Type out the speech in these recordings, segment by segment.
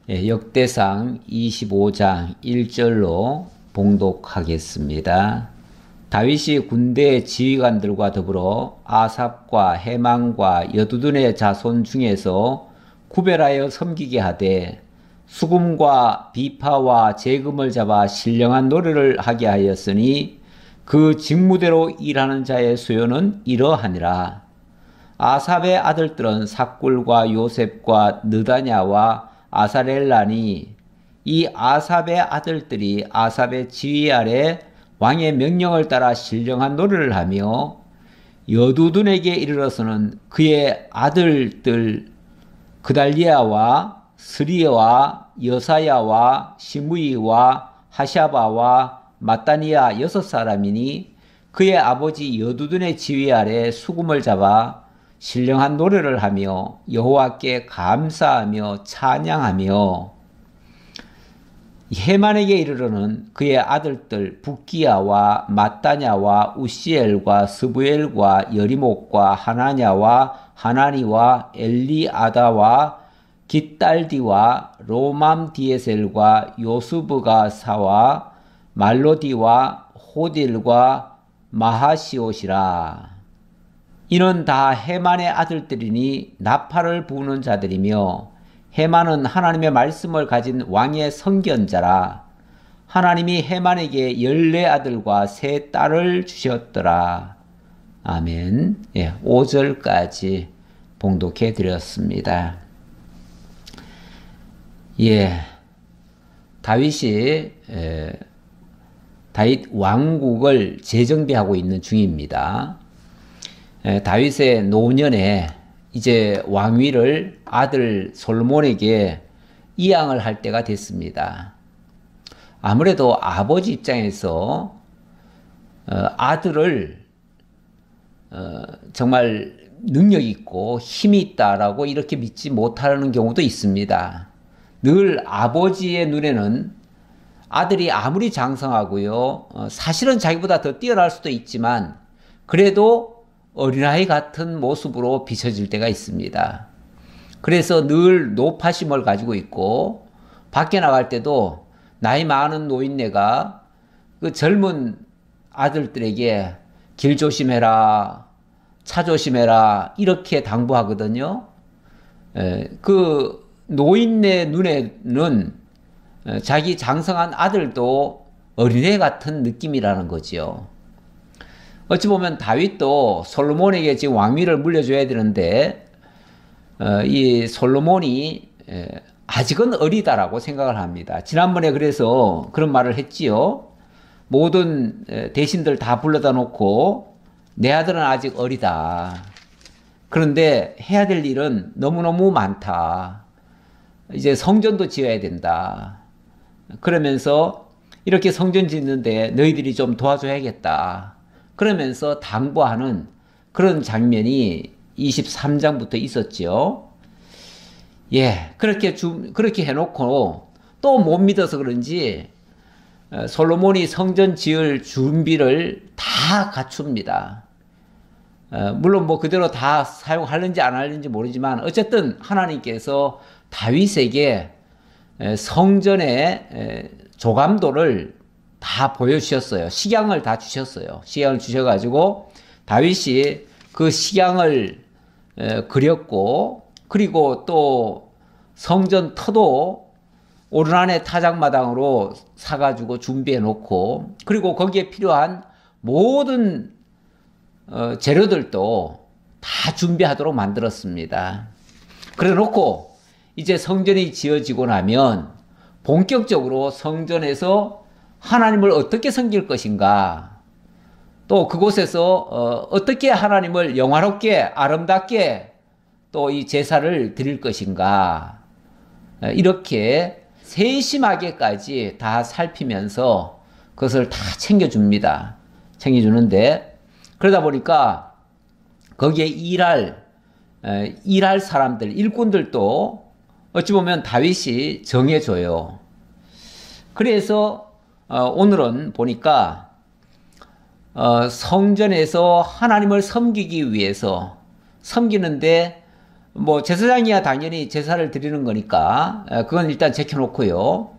역대상 25장 1절로 봉독하겠습니다. 다윗이 군대 지휘관들과 더불어 아삽과 헤만과 여두둔의 자손 중에서 구별하여 섬기게 하되 수금과 비파와 재금을 잡아 신령한 노래를 하게 하였으니 그 직무대로 일하는 자의 수요는 이러하니라. 아삽의 아들들은 삭굴과 요셉과 느다냐와 아사렐라니, 이 아삽의 아들들이 아삽의 지휘 아래 왕의 명령을 따라 신령한 노래를 하며 여두둔에게 이르러서는 그의 아들들 그달리아와 스리와 여사야와 시므이와 하샤바와 마따니아 6사람이니 그의 아버지 여두둔의 지휘 아래 수금을 잡아 신령한 노래를 하며 여호와께 감사하며 찬양하며 헤만에게 이르러는 그의 아들들 붓기야와 마따냐와 우시엘과 스부엘과 여리목과 하나냐와 하나니와 엘리아다와 깃달디와 로맘디에셀과 요스브가 사와 말로디와 호딜과 마하시옷이라. 이는 다 헤만의 아들들이니 나팔을 부는 자들이며 헤만은 하나님의 말씀을 가진 왕의 선견자라. 하나님이 헤만에게 14아들과 3딸을 주셨더라. 아멘. 5절까지 봉독해 드렸습니다. 다윗이 다윗 왕국을 재정비하고 있는 중입니다. 다윗의 노년에 이제 왕위를 아들 솔로몬에게 이양을 할 때가 됐습니다. 아무래도 아버지 입장에서 아들을 정말 능력 있고 힘이 있다라고 이렇게 믿지 못하는 경우도 있습니다. 늘 아버지의 눈에는 아들이 아무리 장성하고요, 사실은 자기보다 더 뛰어날 수도 있지만 그래도 어린아이 같은 모습으로 비춰질 때가 있습니다. 그래서 늘 노파심을 가지고 있고 밖에 나갈 때도 나이 많은 노인네가 그 젊은 아들들에게 길 조심해라, 차 조심해라 이렇게 당부하거든요. 그 노인네 눈에는 자기 장성한 아들도 어린애 같은 느낌이라는 거지요. 어찌 보면 다윗도 솔로몬에게 지금 왕위를 물려줘야 되는데 이 솔로몬이 아직은 어리다라고 생각을 합니다. 지난번에 그래서 그런 말을 했지요. 모든 대신들 다 불러다 놓고 내 아들은 아직 어리다. 그런데 해야 될 일은 너무너무 많다. 이제 성전도 지어야 된다. 그러면서 이렇게 성전 짓는데 너희들이 좀 도와줘야겠다. 그러면서 당부하는 그런 장면이 23장부터 있었죠. 그렇게 해놓고 또 못 믿어서 그런지 솔로몬이 성전 지을 준비를 다 갖춥니다. 물론 그대로 다 사용하는지 안 하는지 모르지만 어쨌든 하나님께서 다윗에게 성전의 조감도를 다 보여주셨어요. 식양을 다 주셨어요. 식양을 주셔가지고 다윗이 그 식양을 그렸고, 그리고 또 성전 터도 오르난의 타작마당으로 사가지고 준비해 놓고, 그리고 거기에 필요한 모든 재료들도 다 준비하도록 만들었습니다. 그래 놓고 이제 성전이 지어지고 나면 본격적으로 성전에서 하나님을 어떻게 섬길 것인가, 또 그곳에서 어떻게 하나님을 영화롭게 아름답게 또 이 제사를 드릴 것인가, 이렇게 세심하게까지 다 살피면서 그것을 다 챙겨줍니다. 챙겨주는데 그러다 보니까 거기에 일할 사람들, 일꾼들도 어찌 보면 다윗이 정해줘요. 그래서 오늘은 보니까 성전에서 하나님을 섬기기 위해서 섬기는데 뭐 제사장이야 당연히 제사를 드리는 거니까 그건 일단 제껴놓고요.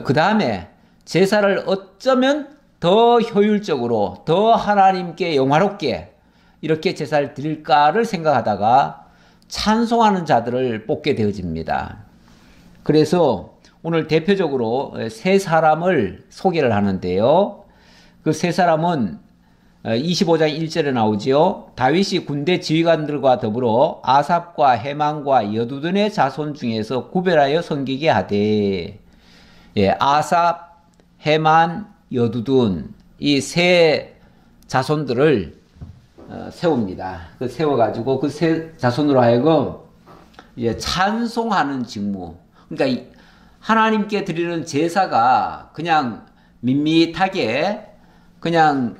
그 다음에 제사를 어쩌면 더 효율적으로 더 하나님께 영화롭게 이렇게 제사를 드릴까를 생각하다가 찬송하는 자들을 뽑게 되어집니다. 그래서 오늘 대표적으로 세 사람을 소개를 하는데요. 그 세 사람은 25장 1절에 나오지요. 다윗이 군대 지휘관들과 더불어 아삽과 헤만과 여두둔의 자손 중에서 구별하여 섬기게 하되, 예, 아삽, 헤만, 여두둔 이 세 자손들을 세웁니다. 그 세워가지고 그 세 자손으로 하여금 이제 찬송하는 직무. 그러니까 하나님께 드리는 제사가 그냥 밋밋하게 그냥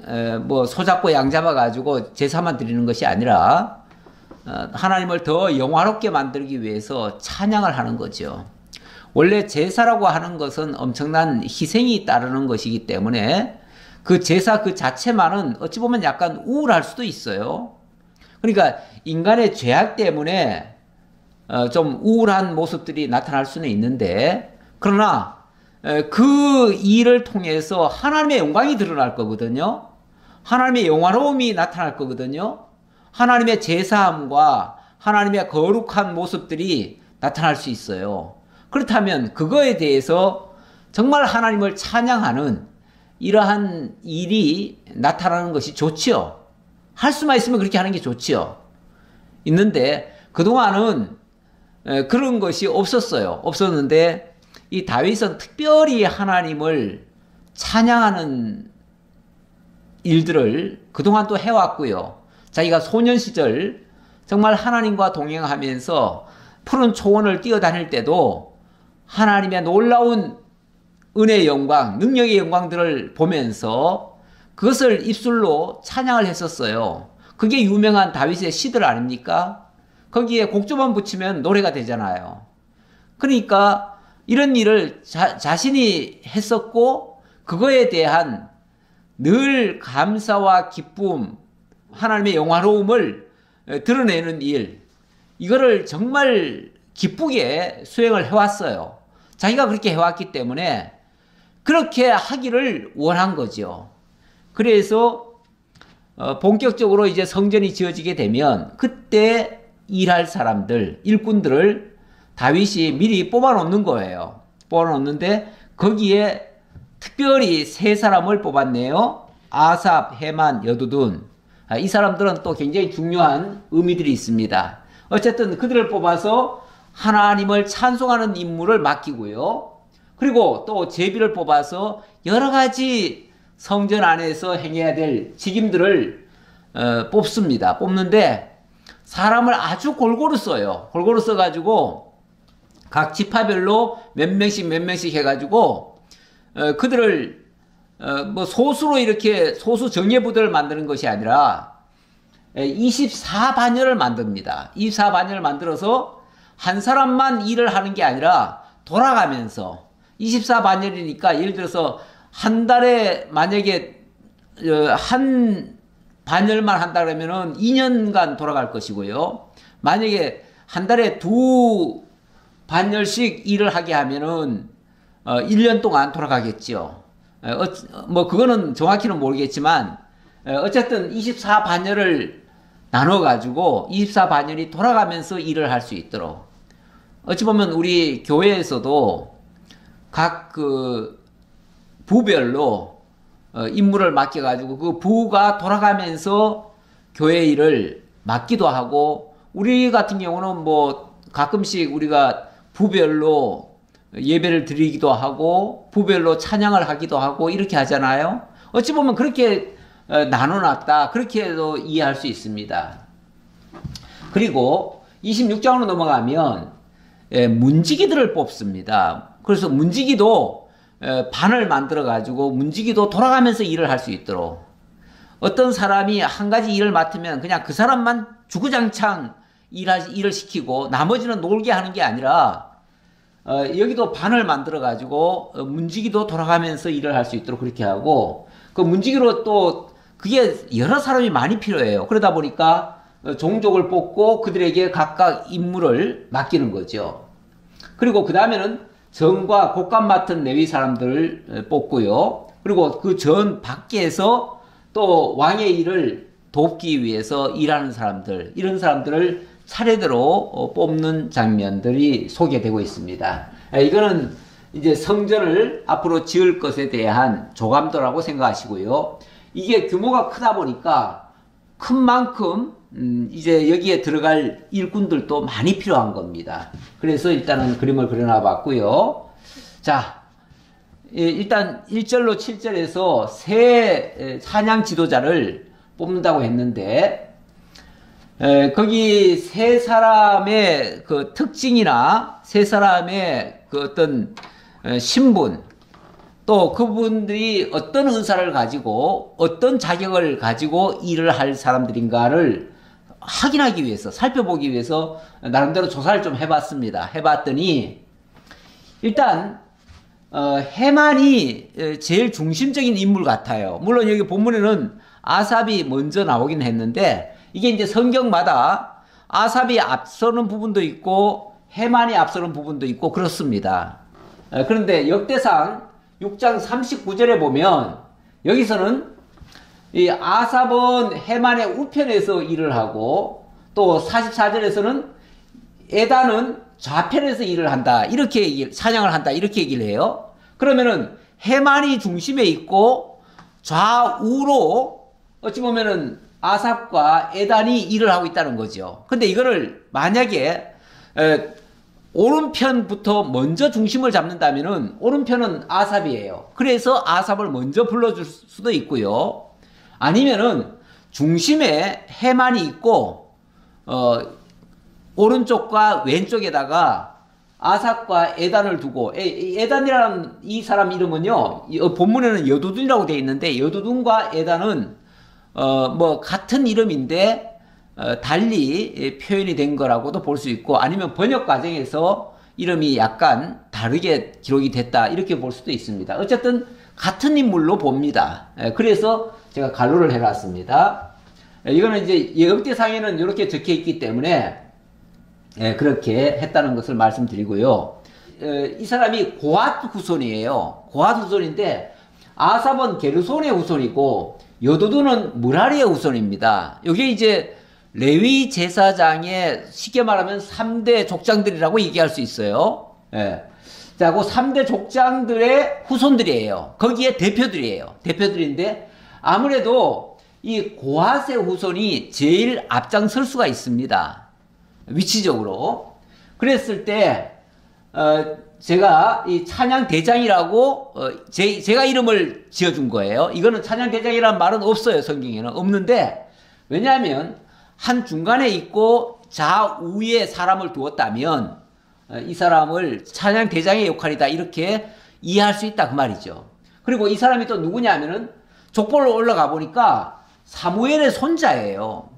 뭐 소잡고 양 잡아가지고 제사만 드리는 것이 아니라 하나님을 더 영화롭게 만들기 위해서 찬양을 하는 거죠. 원래 제사라고 하는 것은 엄청난 희생이 따르는 것이기 때문에 그 제사 그 자체만은 어찌 보면 약간 우울할 수도 있어요. 그러니까 인간의 죄악 때문에 좀 우울한 모습들이 나타날 수는 있는데, 그러나 그 일을 통해서 하나님의 영광이 드러날 거거든요. 하나님의 영화로움이 나타날 거거든요. 하나님의 제사함과 하나님의 거룩한 모습들이 나타날 수 있어요. 그렇다면 그거에 대해서 정말 하나님을 찬양하는 이러한 일이 나타나는 것이 좋지요. 할 수만 있으면 그렇게 하는 게 좋지요. 있는데 그동안은 그런 것이 없었는데 이 다윗은 특별히 하나님을 찬양하는 일들을 그동안 또 해왔고요. 자기가 소년 시절 정말 하나님과 동행하면서 푸른 초원을 뛰어다닐 때도 하나님의 놀라운 은혜의 영광, 능력의 영광들을 보면서 그것을 입술로 찬양을 했었어요. 그게 유명한 다윗의 시들 아닙니까? 거기에 곡조만 붙이면 노래가 되잖아요. 그러니까 이런 일을 자신이 했었고 그거에 대한 늘 감사와 기쁨, 하나님의 영화로움을 드러내는 일, 이거를 정말 기쁘게 수행을 해왔어요. 자기가 그렇게 해왔기 때문에 그렇게 하기를 원한 거죠. 그래서 본격적으로 이제 성전이 지어지게 되면 그때 일할 사람들, 일꾼들을 다윗이 미리 뽑아놓는 거예요. 뽑아놓는데 거기에 특별히 세 사람을 뽑았네요. 아삽, 헤만, 여두둔. 이 사람들은 또 굉장히 중요한 의미들이 있습니다. 어쨌든 그들을 뽑아서 하나님을 찬송하는 임무를 맡기고요. 그리고 또 제비를 뽑아서 여러 가지 성전 안에서 행해야 될 직임들을 뽑습니다. 뽑는데 사람을 아주 골고루 써요. 골고루 써가지고 각 지파별로 몇 명씩 해가지고 그들을 뭐 소수로 이렇게 소수 정예부대를 만드는 것이 아니라 24반열을 만듭니다. 24반열을 만들어서 한 사람만 일을 하는 게 아니라 돌아가면서 24반열이니까 예를 들어서 한 달에 만약에 한 반열만 한다 그러면은 2년간 돌아갈 것이고요. 만약에 한 달에 두 반열씩 일을 하게 하면은 1년 동안 돌아가겠죠. 뭐 그거는 정확히는 모르겠지만 어쨌든 24반열을 나눠 가지고 24반열이 돌아가면서 일을 할 수 있도록, 어찌 보면 우리 교회에서도 각 그 부별로 임무를 맡겨 가지고 그 부가 돌아가면서 교회 일을 맡기도 하고, 우리 같은 경우는 뭐 가끔씩 우리가 부별로 예배를 드리기도 하고 부별로 찬양을 하기도 하고 이렇게 하잖아요. 어찌 보면 그렇게 나눠놨다, 그렇게도 이해할 수 있습니다. 그리고 26장으로 넘어가면 문지기들을 뽑습니다. 그래서 문지기도 반을 만들어 가지고 문지기도 돌아가면서 일을 할 수 있도록, 어떤 사람이 한 가지 일을 맡으면 그냥 그 사람만 주구장창 일을 시키고 나머지는 놀게 하는 게 아니라 여기도 반을 만들어 가지고 문지기도 돌아가면서 일을 할 수 있도록 그렇게 하고, 그 문지기로 또 그게 여러 사람이 많이 필요해요. 그러다 보니까 종족을 뽑고 그들에게 각각 임무를 맡기는 거죠. 그리고 그 다음에는 전과 곡간 맡은 레위 사람들을 뽑고요. 그리고 그 전 밖에서 또 왕의 일을 돕기 위해서 일하는 사람들, 이런 사람들을 차례대로 뽑는 장면들이 소개되고 있습니다. 이거는 이제 성전을 앞으로 지을 것에 대한 조감도라고 생각하시고요. 이게 규모가 크다 보니까 큰 만큼 이제 여기에 들어갈 일꾼들도 많이 필요한 겁니다. 그래서 일단은 그림을 그려놔 봤고요. 자, 일단 1절로 7절에서 새 찬양 지도자를 뽑는다고 했는데, 거기 세 사람의 그 특징이나 세 사람의 그 어떤 신분, 또 그분들이 어떤 은사를 가지고 어떤 자격을 가지고 일을 할 사람들인가를 확인하기 위해서, 살펴보기 위해서 나름대로 조사를 좀 해봤습니다. 해봤더니 일단 해만이 제일 중심적인 인물 같아요. 물론 여기 본문에는 아삽이 먼저 나오긴 했는데, 이게 이제 성경마다 아삽이 앞서는 부분도 있고 해만이 앞서는 부분도 있고 그렇습니다. 그런데 역대상 6장 39절에 보면 여기서는 이 아삽은 해만의 우편에서 일을 하고, 또 44절에서는 에단은 좌편에서 일을 한다, 이렇게 찬양을 한다, 이렇게 얘기를 해요. 그러면은 해만이 중심에 있고 좌우로 어찌 보면은 아삽과 에단이 일을 하고 있다는 거죠. 근데 이거를 만약에 오른편부터 먼저 중심을 잡는다면은 오른편은 아삽이에요. 그래서 아삽을 먼저 불러줄 수도 있고요. 아니면은 중심에 해만이 있고 오른쪽과 왼쪽에다가 아삽과 에단을 두고, 에단이라는 이 사람 이름은요, 본문에는 여두둔이라고 되어 있는데, 여두둔과 에단은 뭐 같은 이름인데 달리 표현이 된 거라고도 볼 수 있고, 아니면 번역 과정에서 이름이 약간 다르게 기록이 됐다, 이렇게 볼 수도 있습니다. 어쨌든 같은 인물로 봅니다. 그래서 제가 간로를 해놨습니다. 이거는 이제 역대상에는 이렇게 적혀 있기 때문에 그렇게 했다는 것을 말씀드리고요. 이 사람이 고앗 후손이에요. 고앗 후손인데 아삽은 게르손의 후손이고 여도두는 무라리의 후손입니다. 이게 이제 레위 제사장의 쉽게 말하면 3대 족장들이라고 얘기할 수 있어요. 자, 그 3대 족장들의 후손들이에요. 거기에 대표들이에요. 대표들인데 아무래도 이 고앗의 후손이 제일 앞장설 수가 있습니다. 위치적으로. 그랬을 때 제가 이 찬양대장이라고 제가 이름을 지어준 거예요. 이거는 찬양대장이라는 말은 없어요. 성경에는 없는데, 왜냐하면 한 중간에 있고 좌우에 사람을 두었다면 이 사람을 찬양대장의 역할이다, 이렇게 이해할 수 있다, 그 말이죠. 그리고 이 사람이 또 누구냐면은 족보로 올라가 보니까 사무엘의 손자예요.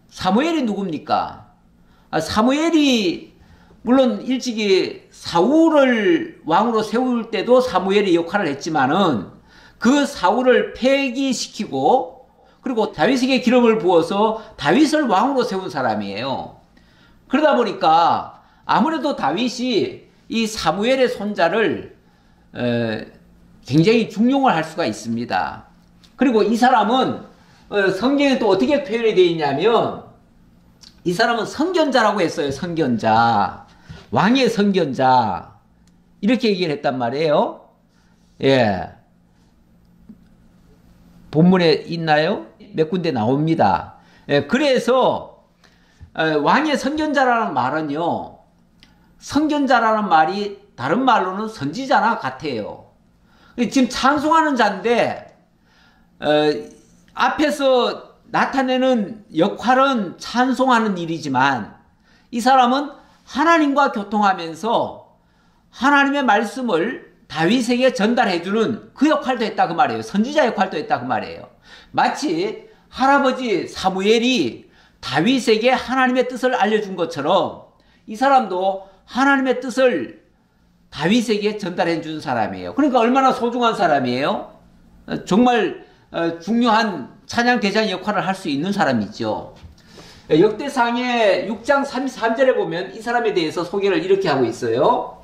사무엘이 누굽니까? 사무엘이 물론 일찍이 사울을 왕으로 세울 때도 사무엘이 역할을 했지만은 그 사울을 폐기시키고 그리고 다윗에게 기름을 부어서 다윗을 왕으로 세운 사람이에요. 그러다 보니까 아무래도 다윗이 이 사무엘의 손자를 굉장히 중용을 할 수가 있습니다. 그리고 이 사람은 성경에 또 어떻게 표현이 되어 있냐면 이 사람은 선견자라고 했어요. 선견자. 왕의 선견자. 이렇게 얘기를 했단 말이에요. 예. 본문에 있나요? 몇 군데 나옵니다. 예, 그래서 왕의 선견자라는 말은요, 선견자라는 말이 다른 말로는 선지자나 같아요. 지금 찬송하는 자인데 앞에서 나타내는 역할은 찬송하는 일이지만 이 사람은 하나님과 교통하면서 하나님의 말씀을 다윗에게 전달해주는 그 역할도 했다, 그 말이에요. 선지자 역할도 했다, 그 말이에요. 마치 할아버지 사무엘이 다윗에게 하나님의 뜻을 알려준 것처럼 이 사람도 하나님의 뜻을 다윗에게 전달해 준 사람이에요. 그러니까 얼마나 소중한 사람이에요? 정말 중요한 찬양 대장 역할을 할 수 있는 사람이죠. 역대상의 6장 33절에 보면 이 사람에 대해서 소개를 이렇게 하고 있어요.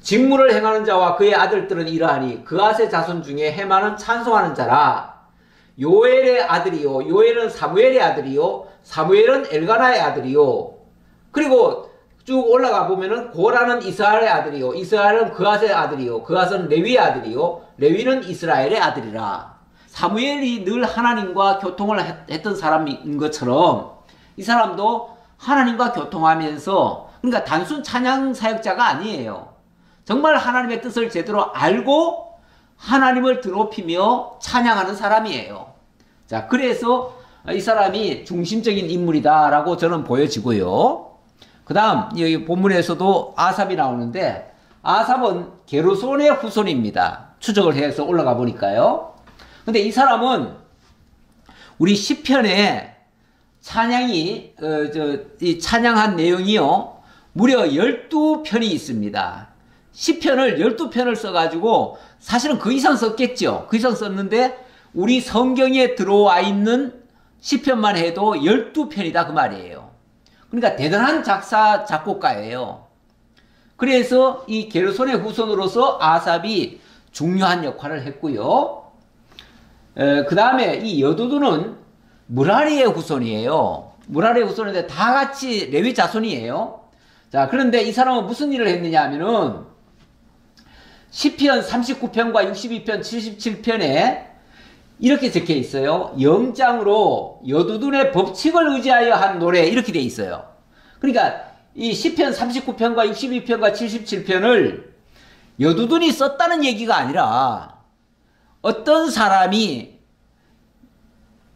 직무를 행하는 자와 그의 아들들은 이러하니 그앗의 자손 중에 헤만은 찬송하는 자라. 요엘의 아들이요, 요엘은 사무엘의 아들이요, 사무엘은 엘가나의 아들이요. 그리고 쭉 올라가 보면은 고라는 이스라엘의 아들이요, 이스라엘은 그앗의 아들이요, 그앗은 레위의 아들이요, 레위는 이스라엘의 아들이라. 사무엘이 늘 하나님과 교통을 했던 사람인 것처럼 이 사람도 하나님과 교통하면서, 그러니까 단순 찬양 사역자가 아니에요. 정말 하나님의 뜻을 제대로 알고 하나님을 드높이며 찬양하는 사람이에요. 자, 그래서 이 사람이 중심적인 인물이다라고 저는 보여지고요. 그 다음, 여기 본문에서도 아삽이 나오는데, 아삽은 게르손의 후손입니다. 추적을 해서 올라가 보니까요. 근데 이 사람은 우리 시편에 찬양이, 이 찬양한 내용이요, 무려 12편이 있습니다. 시편을 12편을 써가지고 사실은 그 이상 썼겠죠. 그 이상 썼는데 우리 성경에 들어와 있는 시편만 해도 12편이다 그 말이에요. 그러니까 대단한 작곡가예요. 그래서 이 게르손의 후손으로서 아삽이 중요한 역할을 했고요. 그 다음에 이 여두두는 무라리의 후손이에요. 무라리의 후손인데 다 같이 레위 자손이에요. 자, 그런데 이 사람은 무슨 일을 했느냐 하면은 시편 39편과 62편, 77편에 이렇게 적혀 있어요. 영장으로 여두둔의 법칙을 의지하여 한 노래, 이렇게 돼 있어요. 그러니까 이 시편 39편과 62편과 77편을 여두둔이 썼다는 얘기가 아니라 어떤 사람이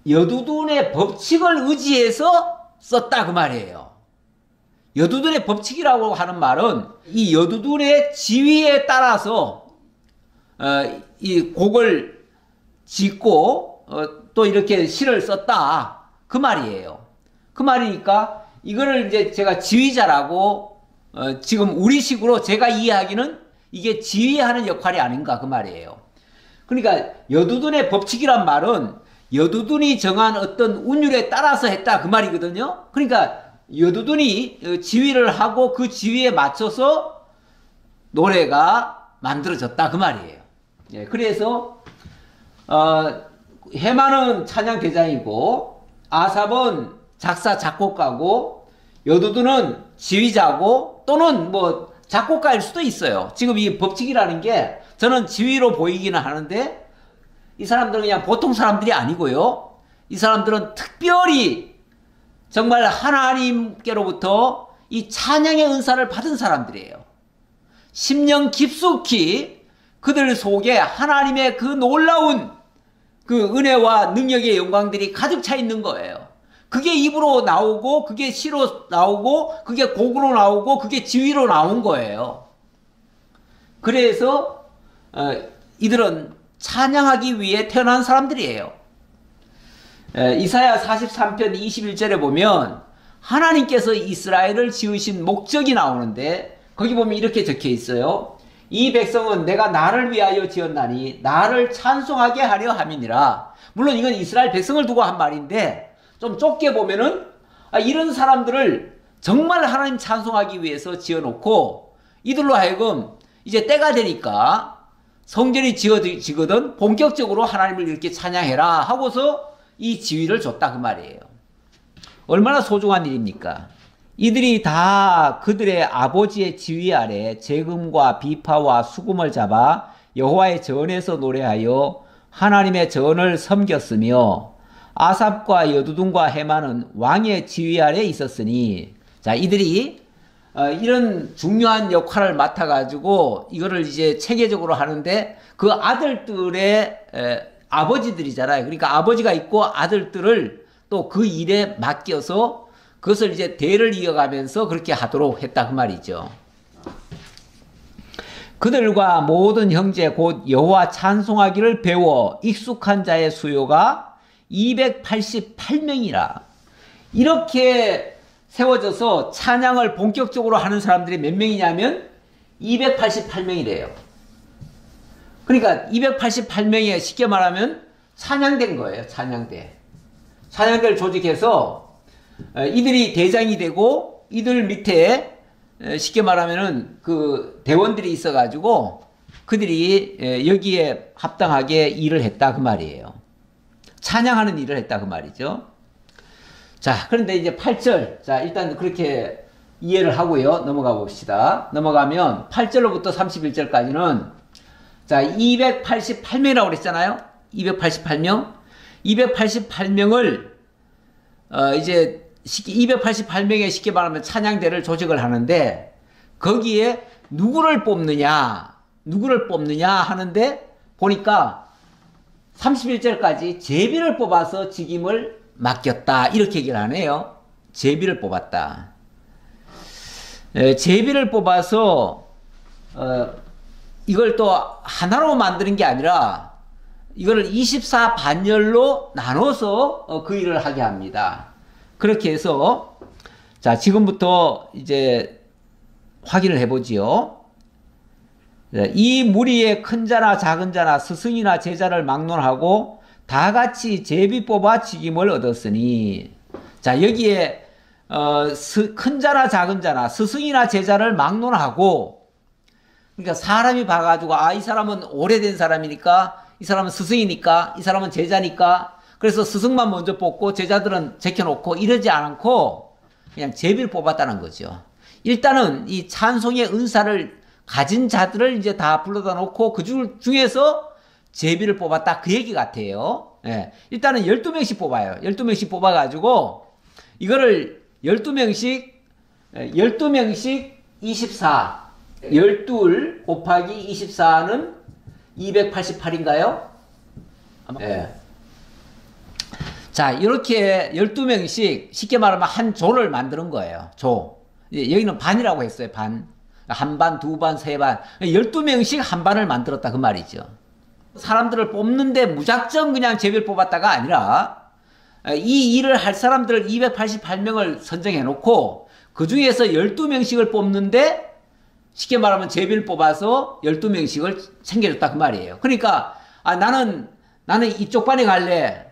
여두둔의 법칙을 의지해서 썼다 그 말이에요. 여두둔의 법칙이라고 하는 말은 이 여두둔의 지위에 따라서 이 곡을 짓고 또 이렇게 시를 썼다 그 말이에요. 그 말이니까 이거를 이제 제가 지휘자라고 지금 우리식으로 제가 이해하기는 이게 지휘하는 역할이 아닌가 그 말이에요. 그러니까 여두둔의 법칙이란 말은 여두둔이 정한 어떤 운율에 따라서 했다 그 말이거든요. 그러니까 여두둔이 지휘를 하고 그 지휘에 맞춰서 노래가 만들어졌다 그 말이에요. 예, 그래서 헤만은 찬양 대장이고 아삽은 작사 작곡가고 여두둔은 지휘자고 또는 뭐 작곡가일 수도 있어요. 지금 이 법칙이라는 게 저는 지휘로 보이기는 하는데 이 사람들은 그냥 보통 사람들이 아니고요. 이 사람들은 특별히 정말 하나님께로부터 이 찬양의 은사를 받은 사람들이에요. 심령 깊숙이 그들 속에 하나님의 그 놀라운 그 은혜와 능력의 영광들이 가득 차 있는 거예요. 그게 입으로 나오고 그게 시로 나오고 그게 곡으로 나오고 그게 지휘로 나온 거예요. 그래서 이들은 찬양하기 위해 태어난 사람들이에요. 이사야 43편 21절에 보면 하나님께서 이스라엘을 지으신 목적이 나오는데 거기 보면 이렇게 적혀 있어요. 이 백성은 내가 나를 위하여 지었나니 나를 찬송하게 하려 함이니라. 물론 이건 이스라엘 백성을 두고 한 말인데 좀 좁게 보면은 이런 사람들을 정말 하나님 찬송하기 위해서 지어놓고 이들로 하여금 이제 때가 되니까 성전이 지어지거든 본격적으로 하나님을 이렇게 찬양해라 하고서 이 지위를 줬다 그 말이에요. 얼마나 소중한 일입니까? 이들이 다 그들의 아버지의 지위 아래 재금과 비파와 수금을 잡아 여호와의 전에서 노래하여 하나님의 전을 섬겼으며 아삽과 여두둔과 헤만은 왕의 지위 아래 있었으니, 자, 이들이 이런 중요한 역할을 맡아가지고 이거를 이제 체계적으로 하는데 그 아들들의 아버지들이잖아요. 그러니까 아버지가 있고 아들들을 또 그 일에 맡겨서 그것을 이제 대를 이어가면서 그렇게 하도록 했다 그 말이죠. 그들과 모든 형제 곧 여호와 찬송하기를 배워 익숙한 자의 수요가 288명이라. 이렇게 세워져서 찬양을 본격적으로 하는 사람들이 몇 명이냐면 288명이래요. 그러니까 288명이 쉽게 말하면 찬양대인 거예요. 찬양대. 찬양대를 조직해서 이들이 대장이 되고 이들 밑에 쉽게 말하면은 그 대원들이 있어가지고 그들이 여기에 합당하게 일을 했다 그 말이에요. 찬양하는 일을 했다 그 말이죠. 자, 그런데 이제 8절. 자, 일단 그렇게 이해를 하고요. 넘어가 봅시다. 넘어가면 8절로부터 31절까지는 자, 288명이라고 그랬잖아요. 288명. 288명을 이제 288명의 쉽게 말하면 찬양대를 조직을 하는데 거기에 누구를 뽑느냐 하는데 보니까 31절까지 제비를 뽑아서 직임을 맡겼다 이렇게 얘기를 하네요. 제비를 뽑았다. 제비를 뽑아서 이걸 또 하나로 만드는 게 아니라 이거를 24반열로 나눠서 그 일을 하게 합니다. 그렇게 해서 자, 지금부터 이제 확인을 해보지요. 이 무리의 큰 자나 작은 자나 스승이나 제자를 막론하고 다 같이 제비 뽑아 직임을 얻었으니 자, 여기에 큰 자나 작은 자나 스승이나 제자를 막론하고 그러니까 사람이 봐가지고 아, 이 사람은 오래된 사람이니까 이 사람은 스승이니까 이 사람은 제자니까 그래서 스승만 먼저 뽑고 제자들은 제껴놓고 이러지 않고 그냥 제비를 뽑았다는 거죠. 일단은 이 찬송의 은사를 가진 자들을 이제 다 불러다 놓고 그 중에서 제비를 뽑았다 그 얘기 같아요. 예. 일단은 12명씩 뽑아요. 12명씩 뽑아가지고 이거를 12명씩 24 12 곱하기 24는 288인가요? 예. 자, 이렇게 12명씩 쉽게 말하면 한 조를 만드는 거예요. 조. 여기는 반이라고 했어요. 반. 한 반, 두 반, 세 반. 12명씩 한 반을 만들었다 그 말이죠. 사람들을 뽑는데 무작정 그냥 제비를 뽑았다가 아니라 이 일을 할 사람들을 288명을 선정해 놓고 그 중에서 12명씩을 뽑는데 쉽게 말하면 제비를 뽑아서 12명씩을 챙겨줬다 그 말이에요. 그러니까 아, 나는 이쪽 반에 갈래.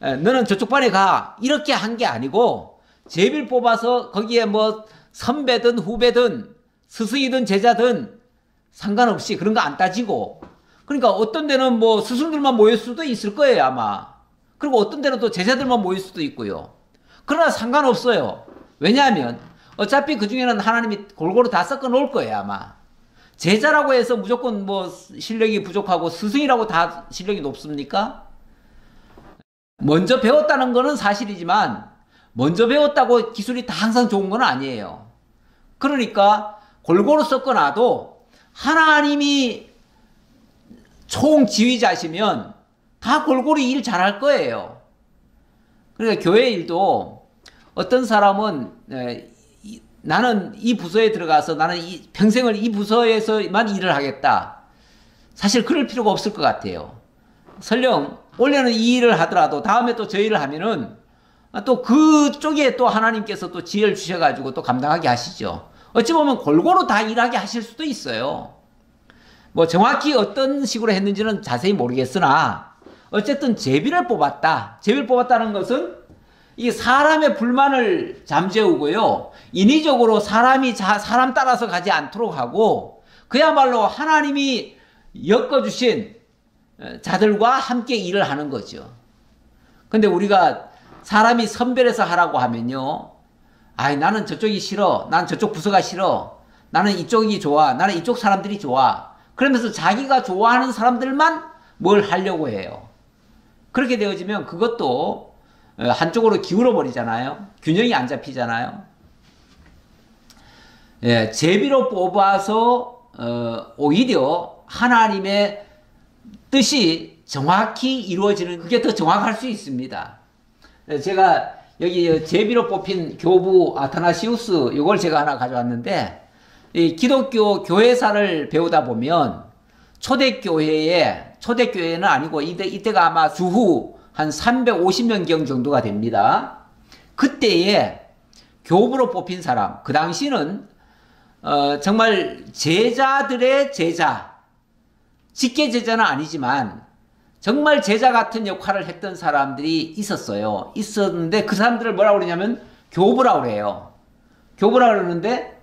너는 저쪽 반에 가. 이렇게 한 게 아니고 제비를 뽑아서 거기에 뭐 선배든 후배든 스승이든 제자든 상관없이 그런 거 안 따지고 그러니까 어떤 데는 뭐 스승들만 모일 수도 있을 거예요 아마. 그리고 어떤 데는 또 제자들만 모일 수도 있고요. 그러나 상관없어요. 왜냐하면 어차피 그 중에는 하나님이 골고루 다 섞어 놓을 거예요 아마. 제자라고 해서 무조건 뭐 실력이 부족하고 스승이라고 다 실력이 높습니까? 먼저 배웠다는 거는 사실이지만 먼저 배웠다고 기술이 다 항상 좋은 건 아니에요. 그러니까 골고루 섞어놔도 하나님이 총지휘자시면 다 골고루 일 잘할 거예요. 그러니까 교회 일도 어떤 사람은 나는 이 부서에 들어가서 나는 평생을 이 부서에서만 일을 하겠다. 사실 그럴 필요가 없을 것 같아요. 설령 원래는 이 일을 하더라도 다음에 또 저 일을 하면은 또 그쪽에 또 하나님께서 또 지혜를 주셔가지고 또 감당하게 하시죠. 어찌 보면 골고루 다 일하게 하실 수도 있어요. 뭐 정확히 어떤 식으로 했는지는 자세히 모르겠으나 어쨌든 제비를 뽑았다. 제비를 뽑았다는 것은 이 사람의 불만을 잠재우고요. 인위적으로 사람 따라서 가지 않도록 하고 그야말로 하나님이 엮어주신 자들과 함께 일을 하는 거죠. 근데 우리가 사람이 선별해서 하라고 하면요. 아이, 나는 저쪽이 싫어. 난 저쪽 부서가 싫어. 나는 이쪽이 좋아. 나는 이쪽 사람들이 좋아. 그러면서 자기가 좋아하는 사람들만 뭘 하려고 해요. 그렇게 되어지면 그것도 한쪽으로 기울어 버리잖아요. 균형이 안 잡히잖아요. 예, 제비로 뽑아서 오히려 하나님의 뜻이 정확히 이루어지는 그게 더 정확할 수 있습니다. 제가 여기 제비로 뽑힌 교부 아타나시우스 이걸 제가 하나 가져왔는데 이 기독교 교회사를 배우다 보면 초대교회는 아니고 이때가 아마 주후 한 350년경 정도가 됩니다. 그때에 교부로 뽑힌 사람 그 당시는 정말 제자들의 제자 직계 제자는 아니지만 정말 제자 같은 역할을 했던 사람들이 있었어요. 있었는데 그 사람들을 뭐라고 그러냐면 교부라고 그래요. 교부라고 그러는데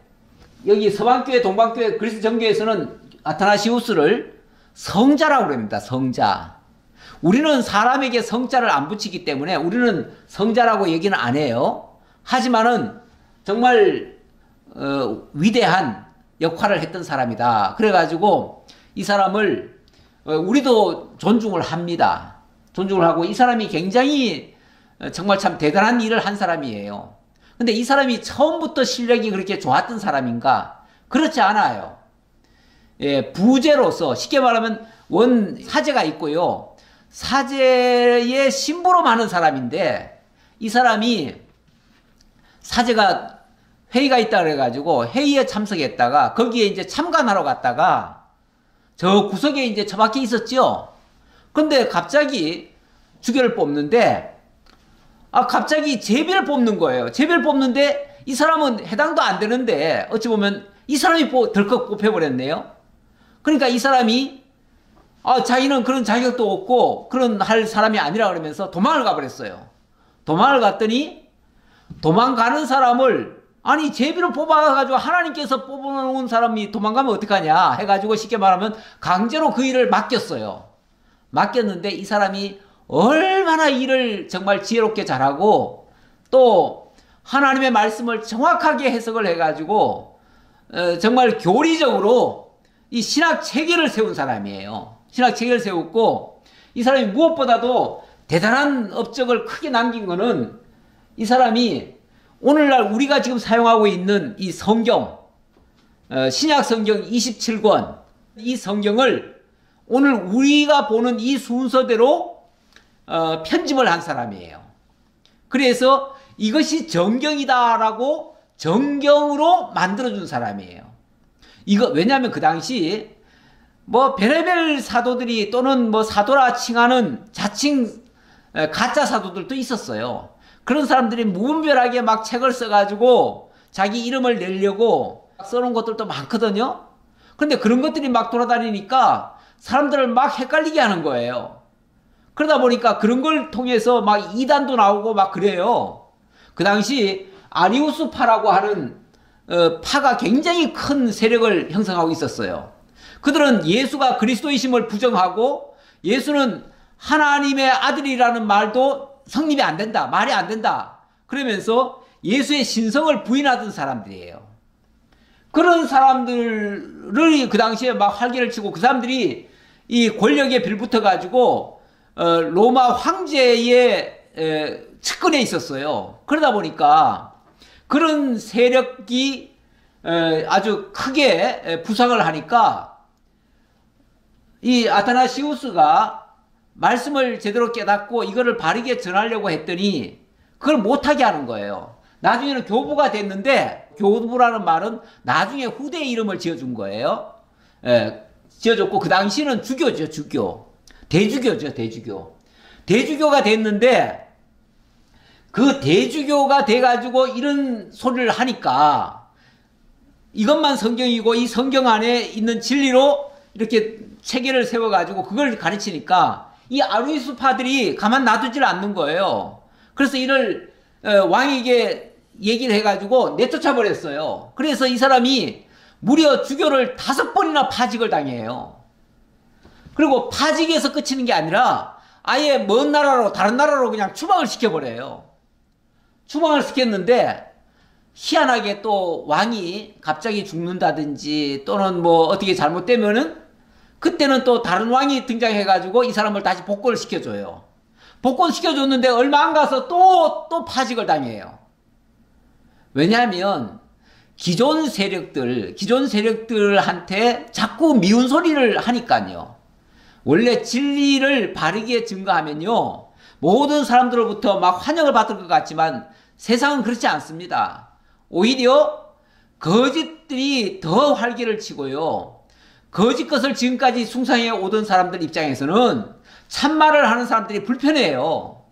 여기 서방교회, 동방교회, 그리스 정교에서는 아타나시우스를 성자라고 그럽니다. 성자. 우리는 사람에게 성자를 안 붙이기 때문에 우리는 성자라고 얘기는 안 해요. 하지만은 정말 위대한 역할을 했던 사람이다. 그래가지고 이 사람을 우리도 존중을 합니다. 존중을 하고 이 사람이 굉장히 정말 참 대단한 일을 한 사람이에요. 근데 이 사람이 처음부터 실력이 그렇게 좋았던 사람인가? 그렇지 않아요. 예, 부제로서 쉽게 말하면 원 사제가 있고요. 사제의 신부로 많은 사람인데 이 사람이 사제가 회의가 있다 그래가지고 회의에 참석했다가 거기에 이제 참관하러 갔다가 저 구석에 이제 처박혀 있었죠. 근데 갑자기 주교를 뽑는데 갑자기 제비를 뽑는 거예요. 제비를 뽑는데 이 사람은 해당도 안 되는데 어찌 보면 이 사람이 덜컥 뽑혀버렸네요. 그러니까 이 사람이 자기는 그런 자격도 없고 그런 할 사람이 아니라 그러면서 도망을 가버렸어요. 도망을 갔더니 도망가는 사람을 아니 제비로 뽑아가지고 하나님께서 뽑아놓은 사람이 도망가면 어떡하냐 해가지고 쉽게 말하면 강제로 그 일을 맡겼어요. 맡겼는데 이 사람이 얼마나 일을 정말 지혜롭게 잘하고 또 하나님의 말씀을 정확하게 해석을 해가지고 정말 교리적으로 이 신학 체계를 세운 사람이에요. 신학 체계를 세웠고 이 사람이 무엇보다도 대단한 업적을 크게 남긴 거는 이 사람이 오늘날 우리가 지금 사용하고 있는 이 성경 신약 성경 27권 이 성경을 오늘 우리가 보는 이 순서대로 편집을 한 사람이에요. 그래서 이것이 정경이다라고 정경으로 만들어준 사람이에요. 왜냐하면 그 당시 뭐 별의별 사도들이 또는 뭐 사도라 칭하는 자칭 가짜 사도들도 있었어요. 그런 사람들이 무분별하게 막 책을 써가지고 자기 이름을 내려고 써놓은 것들도 많거든요. 그런데 그런 것들이 막 돌아다니니까 사람들을 막 헷갈리게 하는 거예요. 그러다 보니까 그런 걸 통해서 막 이단도 나오고 막 그래요. 그 당시 아리우스파라고 하는 파가 굉장히 큰 세력을 형성하고 있었어요. 그들은 예수가 그리스도이심을 부정하고 예수는 하나님의 아들이라는 말도 성립이 안 된다. 말이 안 된다. 그러면서 예수의 신성을 부인하던 사람들이에요. 그런 사람들을 그 당시에 막 활개를 치고 그 사람들이 이 권력에 빌붙어 가지고 로마 황제의 측근에 있었어요. 그러다 보니까 그런 세력이 아주 크게 부상을 하니까 이 아타나시우스가 말씀을 제대로 깨닫고 이거를 바르게 전하려고 했더니 그걸 못하게 하는 거예요. 나중에는 교부가 됐는데 교부라는 말은 나중에 후대의 이름을 지어준 거예요. 지어줬고 그 당시는 주교죠. 주교. 대주교죠. 대주교. 대주교가 됐는데 그 대주교가 돼가지고 이런 소리를 하니까 이것만 성경이고 이 성경 안에 있는 진리로 이렇게 체계를 세워가지고 그걸 가르치니까 이 아리우스파들이 가만 놔두질 않는 거예요. 그래서 이를 왕에게 얘기를 해가지고 내쫓아 버렸어요. 그래서 이 사람이 무려 주교를 5번이나 파직을 당해요. 그리고 파직에서 끝이는 게 아니라 아예 먼 나라로 다른 나라로 그냥 추방을 시켜버려요. 추방을 시켰는데 희한하게 또 왕이 갑자기 죽는다든지 또는 뭐 어떻게 잘못되면은 그때는 또 다른 왕이 등장해가지고 이 사람을 다시 복권을 시켜줘요. 복권 시켜줬는데 얼마 안 가서 또 파직을 당해요. 왜냐하면 기존 세력들한테 자꾸 미운 소리를 하니까요. 원래 진리를 바르게 증거하면요. 모든 사람들로부터 막 환영을 받을 것 같지만 세상은 그렇지 않습니다. 오히려 거짓들이 더 활개를 치고요. 거짓 것을 지금까지 숭상해 오던 사람들 입장에서는 참말을 하는 사람들이 불편해요.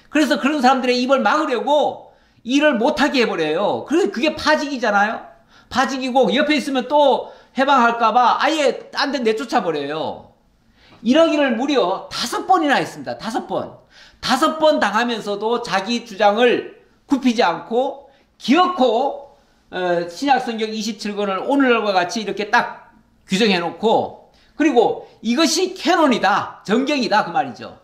그래서 그런 사람들의 입을 막으려고 일을 못하게 해버려요. 그래서 그게 파직이잖아요. 파직이고 옆에 있으면 또 해방할까봐 아예 딴 데 내쫓아버려요. 이러기를 무려 5번이나 했습니다. 5번. 5번 당하면서도 자기 주장을 굽히지 않고 기어코 신약성경 27권을 오늘날과 같이 이렇게 딱 규정해 놓고, 그리고 이것이 캐논이다, 정경이다 그 말이죠.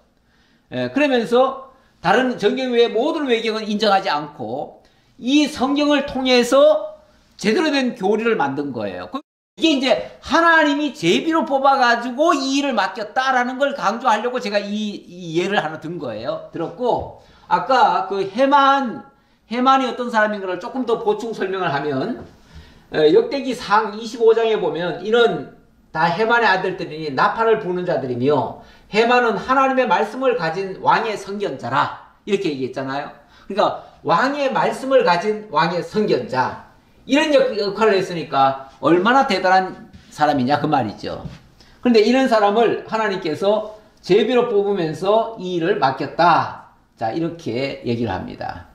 그러면서 다른 정경 외의 모든 외경은 인정하지 않고 이 성경을 통해서 제대로 된 교리를 만든 거예요. 이게 이제 하나님이 제비로 뽑아가지고 이 일을 맡겼다라는 걸 강조하려고 제가 이 예를 하나 든 거예요. 들었고, 아까 그 해만이 어떤 사람인가를 조금 더 보충 설명을 하면, 역대기 상 25장에 보면 이는 다 해만의 아들들이니 나팔을 부는 자들이며, 해만은 하나님의 말씀을 가진 왕의 선견자라 이렇게 얘기했잖아요. 그러니까 왕의 말씀을 가진 왕의 선견자, 이런 역할을 했으니까 얼마나 대단한 사람이냐 그 말이죠. 그런데 이런 사람을 하나님께서 제비로 뽑으면서 이 일을 맡겼다. 자, 이렇게 얘기를 합니다.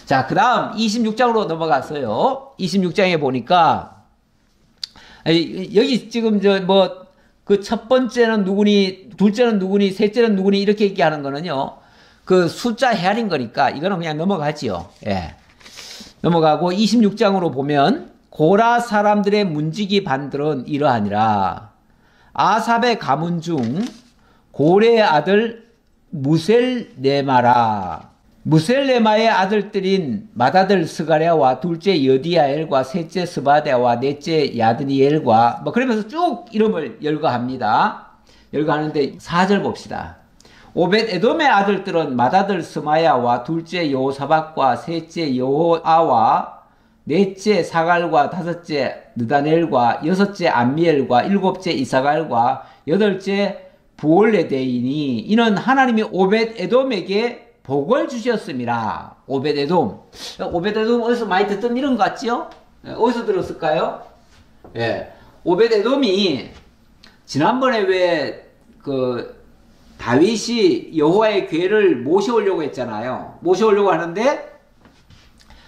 자, 그 다음 26장으로 넘어갔어요. 26장에 보니까 여기 지금 그 첫 번째는 누구니, 둘째는 누구니, 셋째는 누구니 이렇게 얘기하는 거는요, 그 숫자 헤아린 거니까 이거는 그냥 넘어가지요. 예. 넘어가고 26장으로 보면 고라 사람들의 문지기 반들은 이러하니라. 아삽의 가문 중 고레의 아들 무셀레마라. 무셀레마의 아들들인 맏아들 스가랴와 둘째 여디야엘과 셋째 스바데와 넷째 야드니엘과 그러면서 쭉 이름을 열거합니다. 열거하는데 4절 봅시다. 오벳 에돔의 아들들은 맏아들 스마야와 둘째 여호사박과 셋째 여호아와 넷째 사갈과 다섯째 느다넬과 여섯째 암미엘과 일곱째 이사갈과 여덟째 부올레데이니 이는 하나님이 오벳 에돔에게 복을 주셨습니다. 오벳 에돔. 오벳 에돔 어디서 많이 듣던 이름 같지요? 어디서 들었을까요? 예. 오벳 에돔이 지난번에 왜 다윗이 여호와의 궤를 모셔오려고 했잖아요. 모셔오려고 하는데